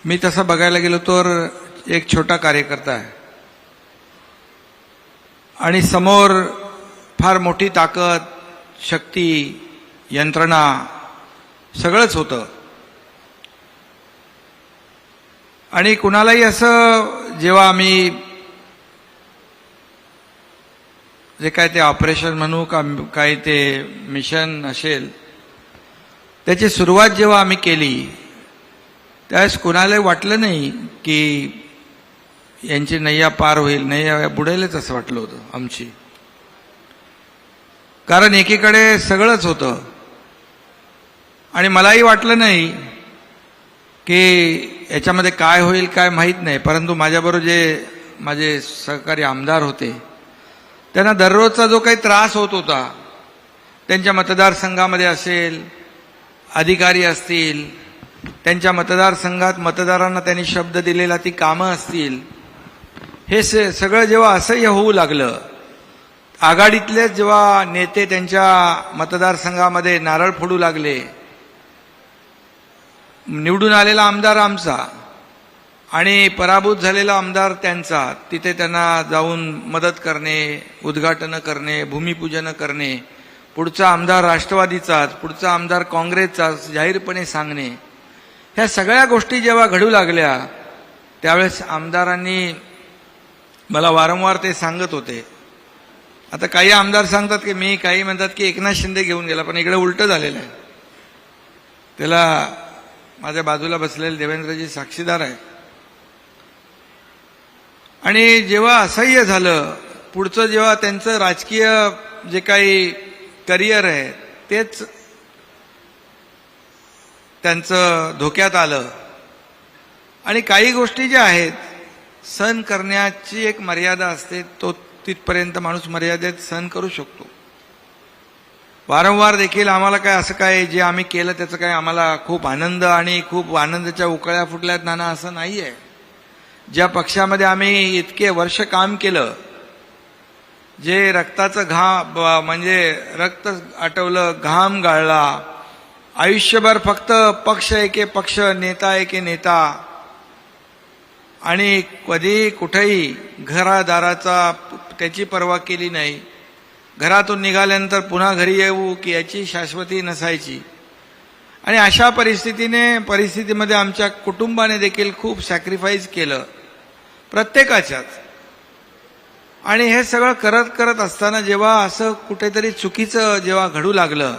मी तसं बघायला गेलो तर एक छोटा कार्यकर्ता आहे आणि समोर फार मोठी ताकद, शक्ती, यंत्रणा सगळंच होतं. आणि कुणालाही असं जेव्हा आम्ही जे काय ते ऑपरेशन म्हणू का काय ते मिशन असेल त्याची सुरुवात जेव्हा आम्ही केली त्यावेळेस कुणालाही वाटलं नाही की यांची नैया पार होईल, नैया बुडेलच असं वाटलं होतं आमची. कारण एकीकडे सगळंच होतं आणि मलाही वाटलं नाही की याच्यामध्ये काय होईल काय माहीत नाही. परंतु माझ्याबरोबर जे माझे सहकारी आमदार होते त्यांना दररोजचा जो काही त्रास होत होता, त्यांच्या मतदारसंघामध्ये असेल, अधिकारी असतील, त्यांच्या मतदारसंघात मतदारांना त्यांनी शब्द दिलेला ती कामं असतील, हे सगळं जेव्हा असह्य होऊ लागलं, आघाडीतलेच जेव्हा नेते त्यांच्या मतदारसंघामध्ये नारळ फोडू लागले, निवडून आलेला आमदार आमचा आणि पराभूत झालेला आमदार त्यांचा, तिथे त्यांना जाऊन मदत करणे, उद्घाटनं करणे, भूमिपूजन करणे, पुढचा आमदार राष्ट्रवादीचाच, पुढचा आमदार काँग्रेसचाच जाहीरपणे सांगणे, ह्या सगळ्या गोष्टी जेव्हा घडू लागल्या त्यावेळेस आमदारांनी मला वारंवार ते सांगत होते. आता काही आमदार सांगतात की मी, काही म्हणतात की एकनाथ शिंदे घेऊन गेला, पण इकडे उलटं झालेलं आहे. त्याला माझ्या बाजूला बसलेले देवेंद्रजी साक्षीदार आहे. आणि जेव्हा असह्य झालं, पुढचं जेव्हा त्यांचं राजकीय जे काही करिअर आहे तेच त्यांचं धोक्यात आलं. आणि काही गोष्टी ज्या आहेत सहन करण्याची एक मर्यादा असते, तो तिथपर्यंत माणूस मर्यादेत सहन करू शकतो. वारंवार देखील आम्हाला काय असं काय जे आम्ही केलं त्याचं काय आम्हाला खूप आनंद आणि खूप आनंदाच्या उकळ्या फुटल्यात नाना असं नाही आहे. ज्या पक्षामध्ये आम्ही इतके वर्ष काम केलं, जे रक्ताचं म्हणजे रक्त आटवलं, घाम गाळला, आयुष्यभर फक्त पक्ष एके पक्ष, नेता एके नेता, आणि कधी कुठेही घरादाराचा त्याची पर्वा केली नाही. घरातून निघाल्यानंतर पुन्हा घरी येऊ की याची शाश्वती नसायची. आणि अशा परिस्थितीमध्ये आमच्या कुटुंबाने देखील खूप सॅक्रिफाईस केलं, प्रत्येकाच्याच. आणि हे सगळं करत असताना जेव्हा असं कुठेतरी चुकीचं जेव्हा घडू लागलं,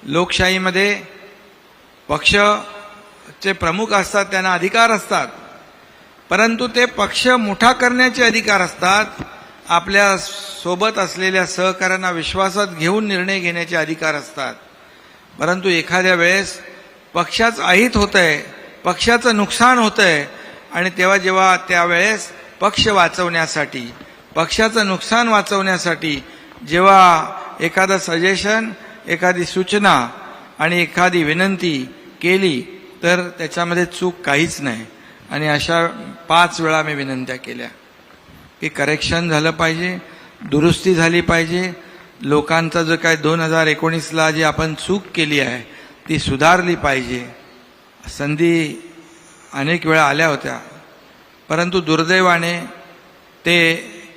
लोकशाहीमध्ये पक्षचे प्रमुख असतात, त्यांना अधिकार असतात, परंतु ते पक्ष मोठा करण्याचे अधिकार असतात. आपल्या सोबत असलेल्या सहकाऱ्यांना विश्वासात घेऊन निर्णय घेण्याचे अधिकार असतात. परंतु एखाद्या वेळेस पक्षाचं अहित होतंय, पक्षाचं नुकसान होतंय, आणि जेव्हा त्यावेळेस पक्ष वाचवण्यासाठी, पक्षाचं नुकसान वाचवण्यासाठी जेव्हा एखादं सजेशन, एखादी सूचना आणि एखादी विनंती केली तर त्याच्यामध्ये चूक काहीच नाही. आणि अशा 5 वेळा मी विनंत्या केल्या की करेक्शन झालं पाहिजे, दुरुस्ती झाली पाहिजे, लोकांचं जो काय 2019ला जी आपण चूक केली आहे ती सुधारली पाहिजे. संधी अनेक वेळा आल्या होत्या, परंतु दुर्दैवाने ते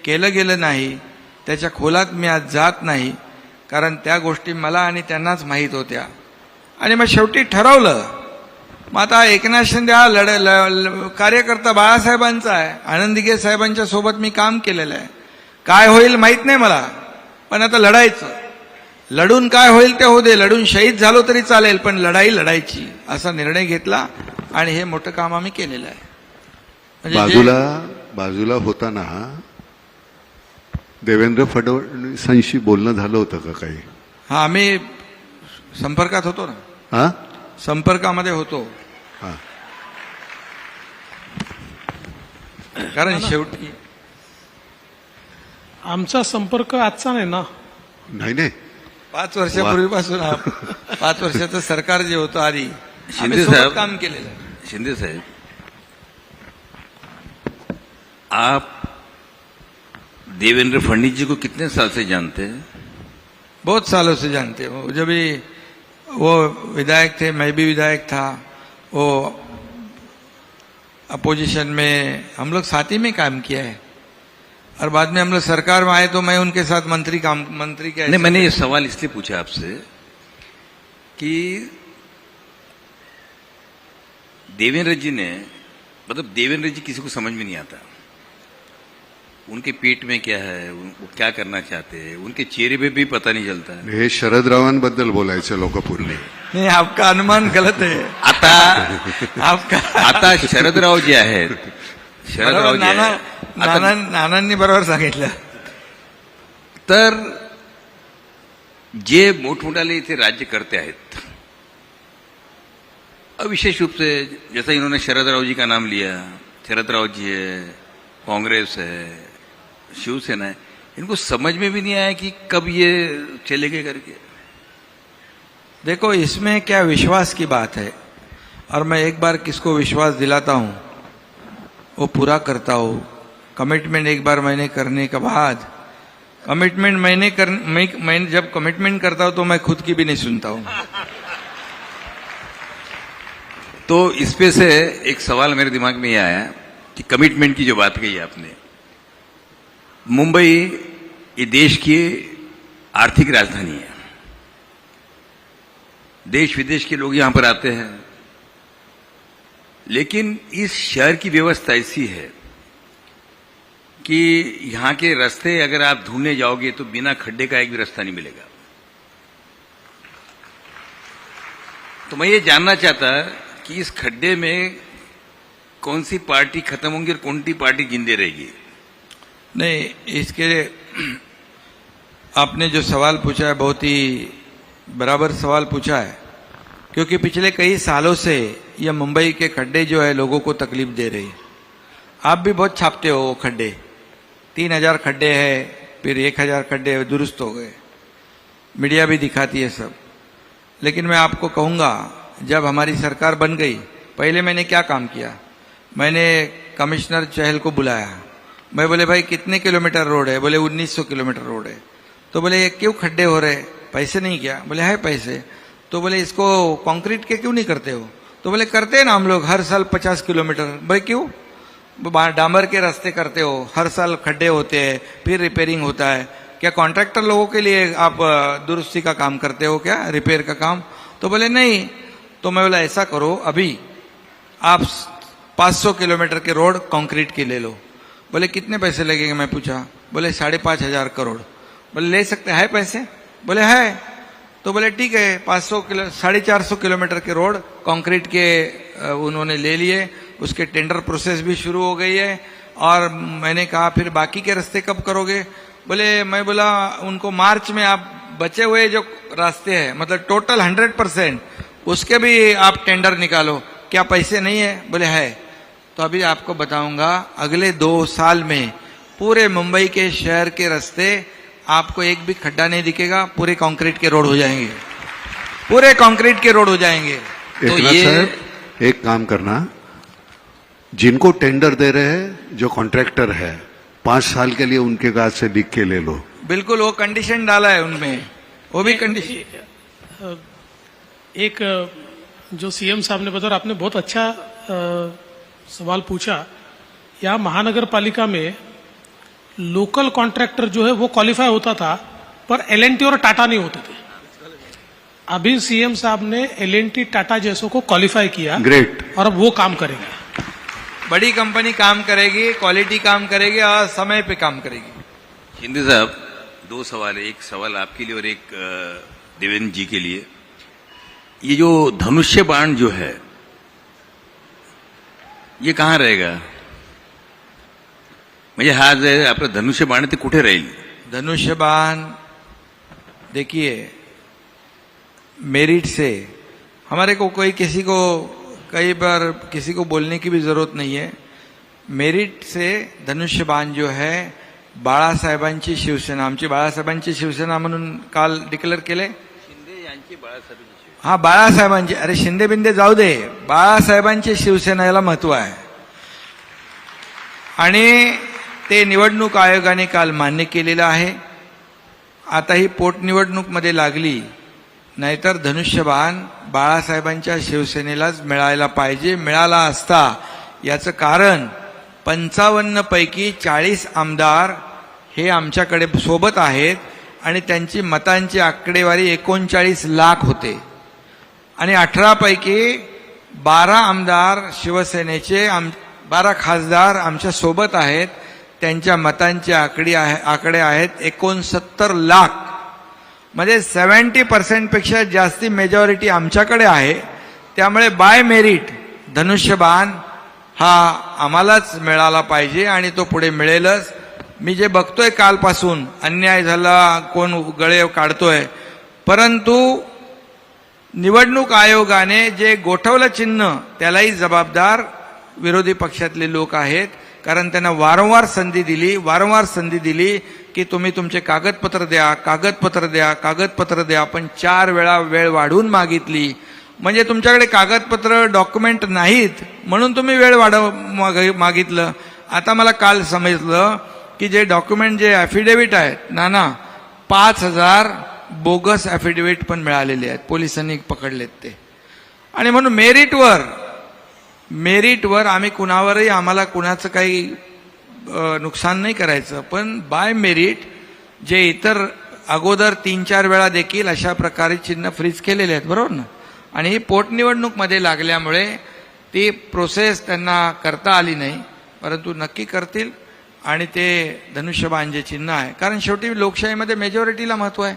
केलं गेलं नाही. त्याच्या खोलात मी आज जात नाही, कारण त्या गोष्टी मला आणि त्यांनाच माहीत होत्या. आणि मग शेवटी ठरवलं, मग आता एकनाथ शिंदे हा कार्यकर्ता बाळासाहेबांचा आहे, आनंद दिघे साहेबांच्या सोबत मी काम केलेलं आहे. काय होईल माहीत नाही मला, पण आता लढायचं. लढून काय होईल ते होऊ दे, लढून शहीद झालो तरी चालेल, पण लढाई लढायची असा निर्णय घेतला आणि हे मोठं काम आम्ही केलेलं आहे. म्हणजे बाजूला होताना देवेंद्र फडणवीसांशी बोलणं झालं होतं का काही? हा, आम्ही संपर्कात होतो ना, हा संपर्कामध्ये होतो. हा कारण शेवटी आमचा संपर्क आजचा नाही ना. नाही 5 वर्षापूर्वीपासून 5 वर्षाचं सरकार जे होतं आधी आम्ही शिंदे सोबत साहेब काम केलेलं आहे. शिंदे साहब, आप देवेंद्र फडणवीस जी को कितने साल से जानते हैं? बहुत सालों से जानते हो. जब भी वो विधायक थे, मैं भी विधायक था, वो अपोजिशन में हम लोग साथ ही में काम किया है और बाद में हम लोग सरकार में आए तो मैं उनके साथ मंत्री के नहीं, मैंने ये सवाल इसलिए पूछा आपसे कि देवेंद्र जी ने, मतलब देवेंद्र जी किसी को समझ में नहीं आता, उनके पेट में क्या है, वो क्या करना चाहते हैं, उनके चेहरे पे भी पता नहीं चलता है. हे शरदरावांबद्दल बोलायचं लोकपूर्वी. नहीं, आपका अनुमान गलत है. आपका आता शरदराव जे आहेत, शरदराव जे आहेत, आता नानांनी बरोबर सांगितलं. तर जे मोठमोठाले इथे राज्य करते आहेत, विशेष रूप से जैसा इन्होंने शरदराव जी का नाम लिया, शरदराव जी है, कांग्रेस है, शिवसेना है, इनको समझ में भी नहीं आया कि कब ये चले गए करके. देखो, इसमें क्या विश्वास की बात है, और मैं एक बार किसको विश्वास दिलाता हूं वो पूरा करता हूं. कमिटमेंट एक बार मैंने करने के बाद, कमिटमेंट मैं जब कमिटमेंट करता हूं तो मैं खुद की भी नहीं सुनता हूं. तो इस पे से एक सवाल मेरे दिमाग में ये आया कि कमिटमेंट की जो बात कही आपने, मुंबई ये देश की आर्थिक राजधानी है, देश विदेश के लोग यहां पर आते हैं, लेकिन इस शहर की व्यवस्था ऐसी है कि यहां के रास्ते अगर आप ढूंढने जाओगे तो बिना खड्डे का एक भी रास्ता नहीं मिलेगा. तो मैं ये जानना चाहता कि इस खड्डे में कौन सी पार्टी खत्म होंगी और कौन सी पार्टी जिंदे रहेगी. नहीं, इसके आपने जो सवाल पूछा है बहुत ही बराबर सवाल पूछा है, क्योंकि पिछले कई सालों से ये मुंबई के खड्डे जो है लोगों को तकलीफ दे रही है. आप भी बहुत छापते हो वो खड्डे, 3000 खड्डे हैं, फिर 1000 खड्डे दुरुस्त हो गए, मीडिया भी दिखाती है सब. लेकिन मैं आपको कहूंगा, जब हमारी सरकार बन गई, पहले मैंने क्या काम किया, मैंने कमिश्नर चहल को बुलाया. मैं बोले, भाई कितने किलोमीटर रोड है? बोले 1900 किलोमीटर रोड है. तो बोले ये क्यों खड्डे हो रहे? पैसे नहीं क्या? बोले है पैसे. तो बोले इसको कंक्रीट के क्यों नहीं करते हो? तो बोले करते हैं ना हम लोग हर साल 50 किलोमीटर. भाई क्यों? डामर के रास्ते करते हो, हर साल खड्डे होते हैं, फिर रिपेयरिंग होता है. क्या कॉन्ट्रैक्टर लोगों के लिए आप दुरुस्ती का काम करते हो क्या, रिपेयर का काम? तो बोले नहीं. तो मैं बोला ऐसा करो, अभी आप 500 किलोमीटर के रोड कंक्रीट के ले लो. बोले कितने पैसे लगेंगे? मैं पूछा. बोले 5,500 करोड़. बोले ले सकते हैं पैसे? बोले है. तो बोले ठीक है, 450 किलोमीटर के रोड कंक्रीट के उन्होंने ले लिए. उसके टेंडर प्रोसेस भी शुरू हो गई है. और मैंने कहा फिर बाकी के रास्ते कब करोगे? बोले, मैं बोला उनको मार्च में आप बचे हुए जो रास्ते हैं, मतलब टोटल 100%, उसके भी आप टेंडर निकालो. क्या पैसे नहीं है? बोले है. तो अभी आपको बताऊंगा, अगले 2 साल में पूरे मुंबई के शहर के रास्ते आपको एक भी खड्डा नहीं दिखेगा, पूरे कंक्रीट के रोड हो जाएंगे, पूरे कंक्रीट के रोड हो जाएंगे. तो एकनाथ ये साहब एक काम करना, जिनको टेंडर दे रहे हैं, जो कॉन्ट्रैक्टर है, 5 साल के लिए उनके काज से लिख के ले लो. बिल्कुल वो कंडीशन डाला है उनमें, वो भी कंडीशन. एक जो सीएम साहब ने बताया, आपने बहुत अच्छा सवाल पूछा. यहाँ महानगर पालिका में लोकल कॉन्ट्रैक्टर जो है वो क्वालिफाई होता था, पर एलएनटी और टाटा नहीं होते थे. अभी सीएम साहब ने एलएनटी टाटा जैसों को क्वालिफाई किया. ग्रेट. और अब वो काम करेंगे. बड़ी कंपनी काम करेगी, क्वालिटी काम करेगी और समय पे काम करेगी. शिंदे साहब, दो सवाल है, एक सवाल आपके लिए और एक देवेंद्र जी के लिए। ये जो धनुष्य बाण जो है ये कहाँ रहेगा? म्हणजे हा जे आपला धनुष्य बाण ते कुठे राहील? धनुष्यबाण देखिए, मेरिट से हमारे को कोई किसी को कई बार किसी को बोलने की भी जरूरत नहीं है। मेरिट से धनुष्यबाण जो है बाळासाहेबांची शिवसेना, आमची बाळासाहेबांची शिवसेना म्हणून काल डिक्लेअर केले। शिंदे यांची बाळासाहेब हा, बाळासाहेबांची, अरे शिंदे बिंदे जाऊ दे, बाळासाहेबांची शिवसेना याला महत्व आहे आणि ते निवडणूक आयोगाने काल मान्य केलेलं आहे। आता ही पोटनिवडणूक मध्ये लागली, नाहीतर धनुष्यबाण बाळासाहेबांच्या शिवसेनेलाच मिळायला पाहिजे, मिळाला असता। याचं कारण 55 पैकी 40 आमदार हे आमच्याकडे सोबत आहेत आणि त्यांची मतांची आकडेवारी 39 लाख होते आणि 18 पैकी 12 आमदार शिवसेनेचे 12 खासदार आमच्या सोबत आहेत, त्यांच्या मतांचे आकडे आहेत 69 लाख। म्हणजे 70% पेक्षा जास्ती मेजॉरिटी आमच्याकडे आहे। त्यामुळे बाय मेरिट धनुष्यबाण हा आम्हालाच मिळाला पाहिजे आणि तो पुढे मिळेलच। मी जे बघतोय कालपासून अन्याय झाला, कोण गळे काढतोय, परंतु निवडणूक आयोगाने जे गोठवलं चिन्ह त्यालाही जबाबदार विरोधी पक्षातले लोक आहेत, कारण त्यांना वारंवार संधी दिली की तुम्ही तुमचे कागदपत्र द्या, पण 4 वेळा वेळ वाढवून मागितली। म्हणजे तुमच्याकडे कागदपत्र डॉक्युमेंट नाहीत म्हणून तुम्ही वेळ मागितलं। आता मला काल समजलं की जे डॉक्युमेंट जे ॲफिडेव्हिट आहेत नाना 5000 बोगस ॲफिडेव्हिट पण मिळालेले आहेत, पोलिसांनी पकडलेत ते। आणि म्हणून मेरिटवर आम्ही कुणावरही, आम्हाला कुणाचं काही नुकसान नाही करायचं, पण बाय मेरिट जे इतर अगोदर 3-4 वेळा देखील अशा प्रकारे चिन्ह फ्रीज केलेले आहेत, बरोबर ना। आणि ही पोटनिवडणूक मध्ये लागल्यामुळे ती प्रोसेस त्यांना करता आली नाही, परंतु नक्की करतील आणि ते धनुष्यबाण जे चिन्ह आहे, कारण शेवटी लोकशाहीमध्ये मेजॉरिटीला महत्व आहे।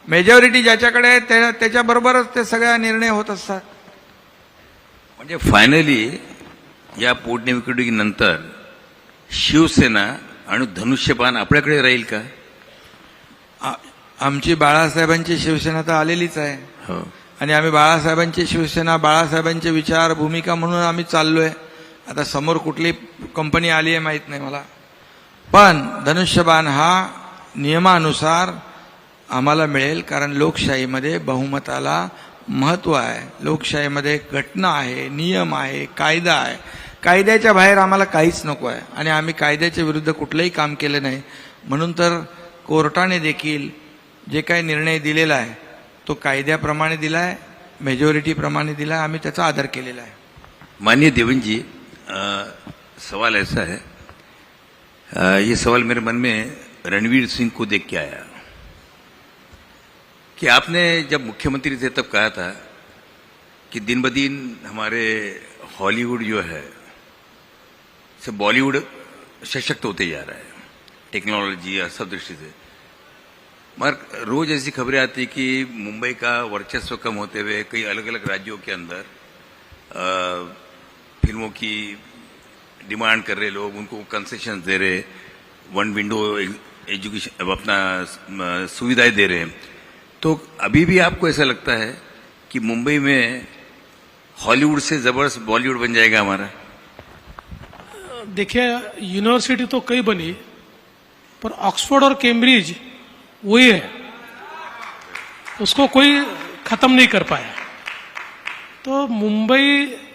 मेजॉरिटी ज्याच्याकडे आहे त्याच्याबरोबरच ते सगळ्या निर्णय होत असतात। म्हणजे फायनली या पोटनिवडणुकीनंतर शिवसेना आणि धनुष्यबाण आपल्याकडे राहील का? आमची बाळासाहेबांची शिवसेना तर आलेलीच आहे हो, आणि आम्ही बाळासाहेबांची शिवसेना, बाळासाहेबांचे विचार, भूमिका म्हणून आम्ही चाललोय। आता समोर कुठली कंपनी आली आहे माहित नाही मला, पण धनुष्यबाण हा नियमानुसार आम्हाला मिळेल, कारण लोकशाहीमध्ये बहुमताला महत्व आहे। लोकशाहीमध्ये घटना आहे, नियम आहे, कायदा आहे। कायद्याच्या बाहेर आम्हाला काहीच नको आहे आणि आम्ही कायद्याच्या विरुद्ध कुठलंही काम केलं नाही। म्हणून तर कोर्टाने देखील जे काही निर्णय दिलेला आहे तो कायद्याप्रमाणे दिला आहे, मेजॉरिटीप्रमाणे दिला आहे, आम्ही त्याचा आदर केलेला आहे। माननीय देवेंद्र जी, सवाल ऐसा है, ये सवाल मेरे मन में रणवीर सिंह को देख के आया कि आपने जब मुख्यमंत्री थे तब कहा था कि दिन ब दिन हमारे हॉलीवुड जो है से बॉलीवुड सशक्त होते जा रहा है, टेक्नोलॉजी या सब दृष्टि से। मगर रोज ऐसी खबरें आती कि मुंबई का वर्चस्व कम होते हुए कई अलग अलग राज्यों के अंदर फिल्मों की डिमांड कर रहे लोग, उनको कंसेशन दे रहे, 1 विंडो एजुकेशन अपना सुविधाएं दे रहे हैं। तो अभी भी आपको ऐसा लगता है कि मुंबई में हॉलीवुड से जबरदस्त बॉलीवुड बन जाएगा हमारा? देखिए, यूनिवर्सिटी तो कई बनी, पर ऑक्सफोर्ड और कैम्ब्रिज वही है, उसको कोई खत्म नहीं कर पाया। तो मुंबई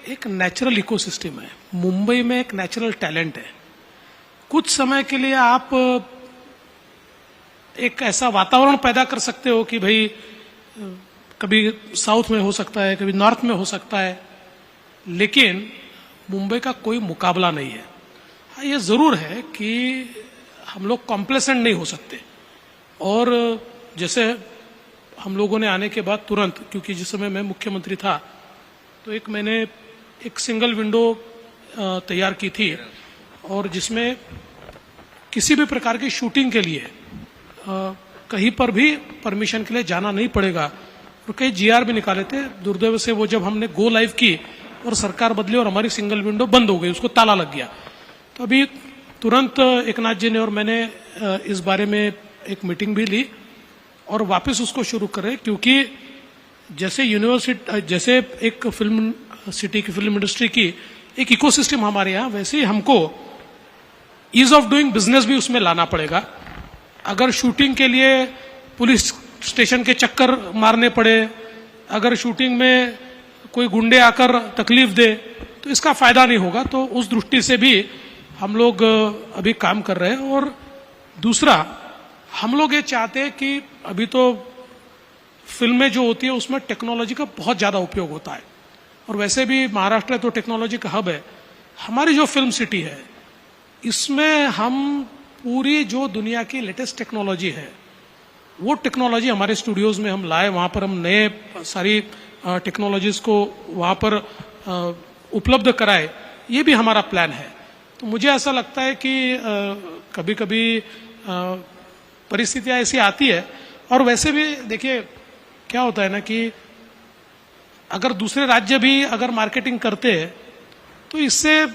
एक नेचुरल इकोसिस्टम है, मुंबई में एक नेचुरल टैलेंट है। कुछ समय के लिए आप एक ऐसा वातावरण पैदा कर सकते हो कि भाई कभी साउथ में हो सकता है, कभी नॉर्थ में हो सकता है, लेकिन मुंबई का कोई मुकाबला नहीं है। हाँ, ये जरूर है कि हम लोग कॉम्प्लेसेंट नहीं हो सकते। और जैसे हम लोगों ने आने के बाद तुरंत, क्योंकि जिस समय मैं मुख्यमंत्री था तो मैंने एक सिंगल विंडो तैयार की थी, और जिसमें किसी भी प्रकार की शूटिंग के लिए कहीं पर भी परमिशन के लिए जाना नहीं पड़ेगा। और कई जीआर भी निकाले थे। दुर्दैव से वो जब हमने गो लाइव की और सरकार बदली और हमारी सिंगल विंडो बंद हो गई, उसको ताला लग गया। तो अभी तुरंत एकनाथ जी ने और मैंने इस बारे में एक मीटिंग भी ली और वापस उसको शुरू करें, क्योंकि जैसे यूनिवर्सिटी, जैसे एक फिल्म सिटी की, फिल्म इंडस्ट्री की एक इकोसिस्टम हमारे यहाँ, वैसे ही हमको ईज ऑफ डूइंग बिजनेस भी उसमें लाना पड़ेगा। अगर शूटिंग के लिए पुलिस स्टेशन के चक्कर मारने पड़े, अगर शूटिंग में कोई गुंडे आकर तकलीफ दे, तो इसका फायदा नहीं होगा। तो उस दृष्टि से भी हम लोग अभी काम कर रहे हैं। और दूसरा, हम लोग ये चाहते हैं कि अभी तो फिल्में जो होती है उसमें टेक्नोलॉजी का बहुत ज्यादा उपयोग होता है, और वैसे भी महाराष्ट्र तो टेक्नोलॉजी का हब है। हमारी जो फिल्म सिटी है इसमें हम पूरी जो दुनिया की लेटेस्ट टेक्नोलॉजी है वो टेक्नोलॉजी हमारे स्टूडियोज में हम लाए, वहां पर हम नए सारी टेक्नोलॉजीज को वहां पर उपलब्ध कराए, ये भी हमारा प्लान है। तो मुझे ऐसा लगता है कि कभी कभी परिस्थितियां ऐसी आती है। और वैसे भी देखिए क्या होता है ना कि अगर दूसरे राज्य भी अगर मार्केटिंग करते हैं तो इससे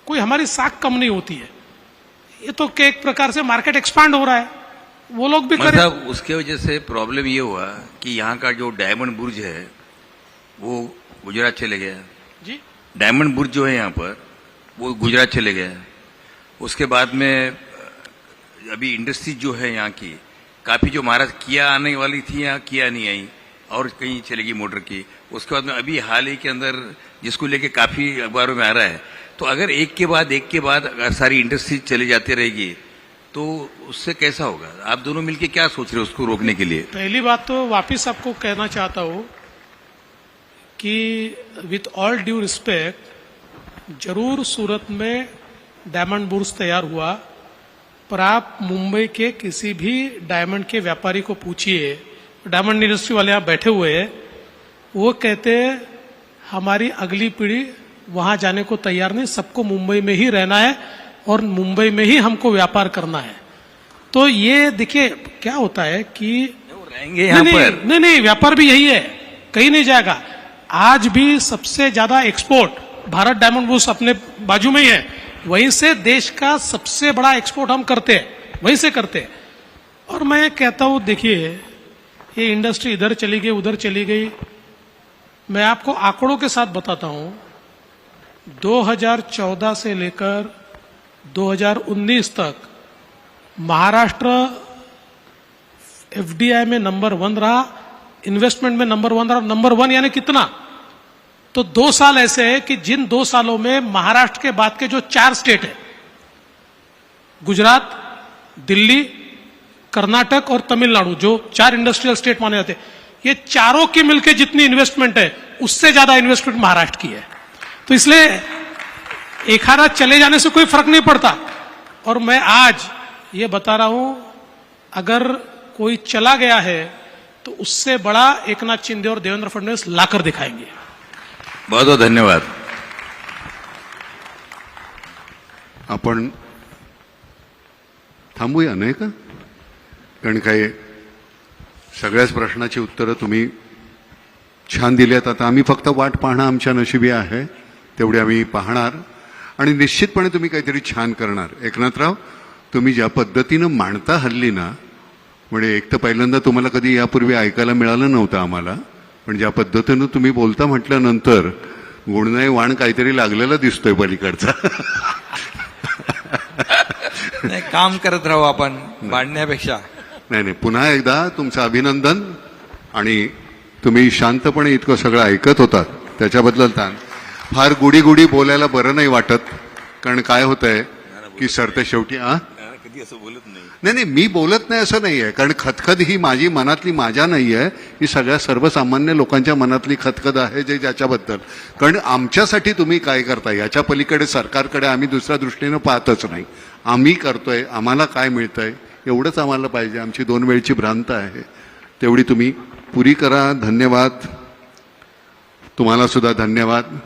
कोई हमारी साख कम नहीं होती है। ये तो कि एक प्रकार से मार्केट एक्सपांड हो रहा है, वो लोग भी करें। मतलब उसके वजह से प्रॉब्लम ये हुआ कि यहाँ का जो डायमंड बुर्ज है वो गुजरात चले गया जी। डायमंड बुर्ज जो है यहाँ पर वो गुजरात चले गया। उसके बाद में अभी इंडस्ट्री जो है यहाँ की काफी, जो महाराष्ट्र किया आने वाली थी यहाँ किया नहीं आई और कहीं चलेगी मोटर की। उसके बाद में अभी हाल ही के अंदर जिसको लेके काफी अखबारों में आ रहा है, तो अगर एक के बाद अगर सारी इंडस्ट्री चली जाती रहेगी तो उससे कैसा होगा? आप दोनों मिलके क्या सोच रहे हो उसको रोकने के लिए? पहली बात तो वापिस आपको कहना चाहता हूं कि विथ ऑल ड्यू रिस्पेक्ट, जरूर सूरत में डायमंड बुर्ज तैयार हुआ, पर आप मुंबई के किसी भी डायमंड के व्यापारी को पूछिए, डायमंड इंडस्ट्री वाले यहाँ बैठे हुए हैं, वो कहते हैं हमारी अगली पीढ़ी वहां जाने को तैयार नहीं, सबको मुंबई में ही रहना है और मुंबई में ही हमको व्यापार करना है। तो ये देखिए क्या होता है कि रहेंगे यहाँ पर। नहीं, व्यापार भी यही है, कहीं नहीं जाएगा। आज भी सबसे ज्यादा एक्सपोर्ट भारत डायमंड बुर्ज अपने बाजू में ही है, वहीं से देश का सबसे बड़ा एक्सपोर्ट हम करते हैं, वहीं से करते हैं। और मैं कहता हूं देखिए ये इंडस्ट्री इधर चली गई उधर चली गई, मैं आपको आंकड़ों के साथ बताता हूं। 2014 से लेकर 2019 तक महाराष्ट्र एफडीआई में नंबर 1 रहा, इन्वेस्टमेंट में नंबर 1 रहा। नंबर 1 यानी कितना? तो 2 साल ऐसे है कि जिन 2 सालों में महाराष्ट्र के बाद के जो 4 स्टेट है, गुजरात, दिल्ली, कर्नाटक और तमिलनाडु, जो 4 इंडस्ट्रियल स्टेट माने जाते हैं, ये चारों की मिलकर जितनी इन्वेस्टमेंट है उससे ज्यादा इन्वेस्टमेंट महाराष्ट्र की है। तो इसलिए एक आधा चले जाने से कोई फर्क नहीं पड़ता। और मैं आज ये बता रहा हूं, अगर कोई चला गया है तो उससे बड़ा एकनाथ शिंदे और देवेंद्र फडणवीस लाकर दिखाएंगे। बहुत बहुत धन्यवाद। आपण थांबूया नाही का? कारण काय सगळ्याच प्रश्नाची उत्तरं तुम्ही छान दिल्यात। आता आम्ही फक्त वाट पाहणं आमच्या नशिबी आहे, तेवढे आम्ही पाहणार आणि निश्चितपणे तुम्ही काहीतरी छान करणार। एकनाथराव, तुम्ही ज्या पद्धतीनं मांडता हल्ली ना, म्हणजे एक तर पहिल्यांदा तुम्हाला कधी यापूर्वी ऐकायला मिळालं नव्हतं आम्हाला, पण ज्या पद्धतीनं तुम्ही बोलता म्हटल्यानंतर गुणनाई वाण काहीतरी लागलेला दिसतोय पलीकडचा। नाही, काम करत राहू आपण भांडण्यापेक्षा। नाही, पुन्हा एकदा तुमचं अभिनंदन। आणि तुम्ही शांतपणे इतकं सगळं ऐकत होतात त्याच्याबद्दल फार गुडी गुडी बोलायला बरं नाही वाटत, कारण काय होतंय की सरते शेवटी कधी असं बोलत नाही। नाही, मी बोलत नाही असं नाहीये, कारण खतखत ही माझी मनातली माझ्या नाहीये, ही सगळ्या सर्वसामान्य लोकांच्या मनातली खतखत आहे जे ज्याच्याबद्दल। कारण आमच्यासाठी तुम्ही काय करताय याच्या पलीकडे सरकारकडे आम्ही दुसऱ्या दृष्टीनं पाहतच नाही। आम्ही करतोय, आम्हाला काय मिळतंय एवढंच आम्हाला पाहिजे। आमची 2 वेळची भ्रांत आहे, तेवढी तुम्ही पुरी करा। धन्यवाद, तुम्हाला सुद्धा धन्यवाद।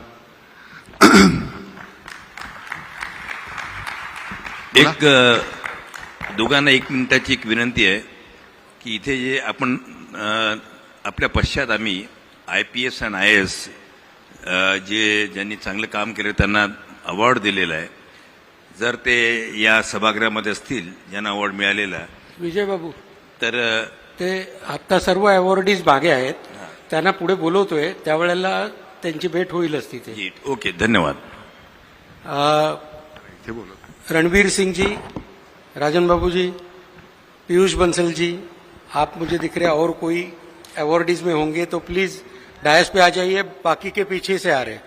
एक दोघांना 1 मिनिटाची एक विनंती आहे की इथे जे आपण आपल्या पश्चात आम्ही IPS आणि IAS ज्यांनी चांगलं काम केलं त्यांना अवॉर्ड दिलेला आहे. जर ते या सभागृहामध्ये असतील ज्यांना अवॉर्ड मिळालेला विजय बाबू तर ते आता सर्व अवॉर्डीज मागे आहेत, त्यांना पुढे बोलवतोय, त्यावेळेला त्यांची भेट होईलच तिथे. ओके, धन्यवाद. इथे बोलत रणवीर सिंह जी, राजन बाबू जी, पीयूष बंसल जी, आप मुझे दिख रहे और कोई अवॉर्डीज में होंगे तो प्लीज डायस पे आ जाइए, बाकी के पीछे से आ रहे.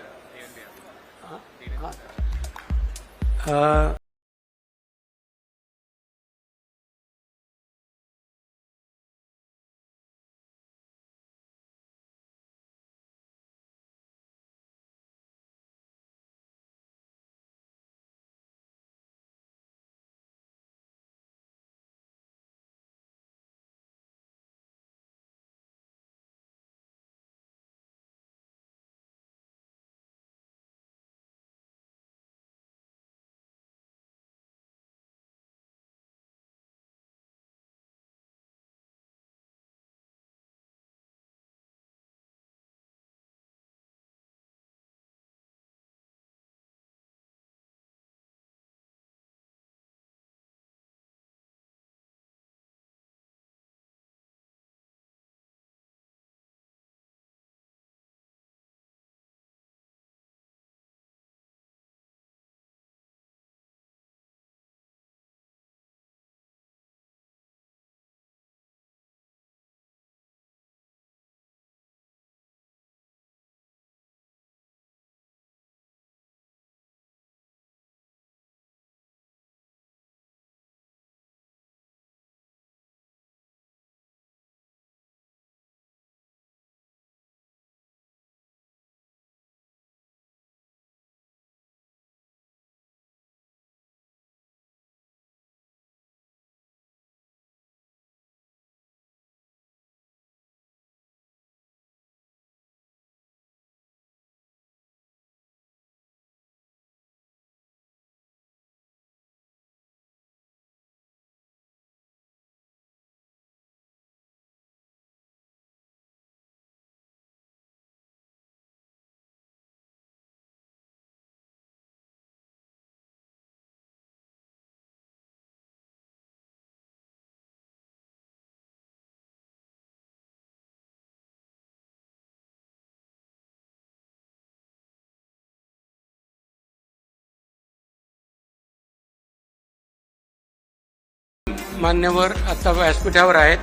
मान्यवर आता व्यासपीठावर आहेत,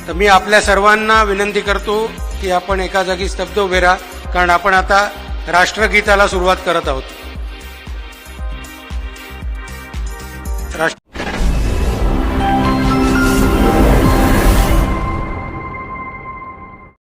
तर मी आपल्या सर्वांना विनंती करतो की आपण एका जागी स्तब्ध उभे राहा, कारण आपण आता राष्ट्रगीताला सुरुवात करत आहोत.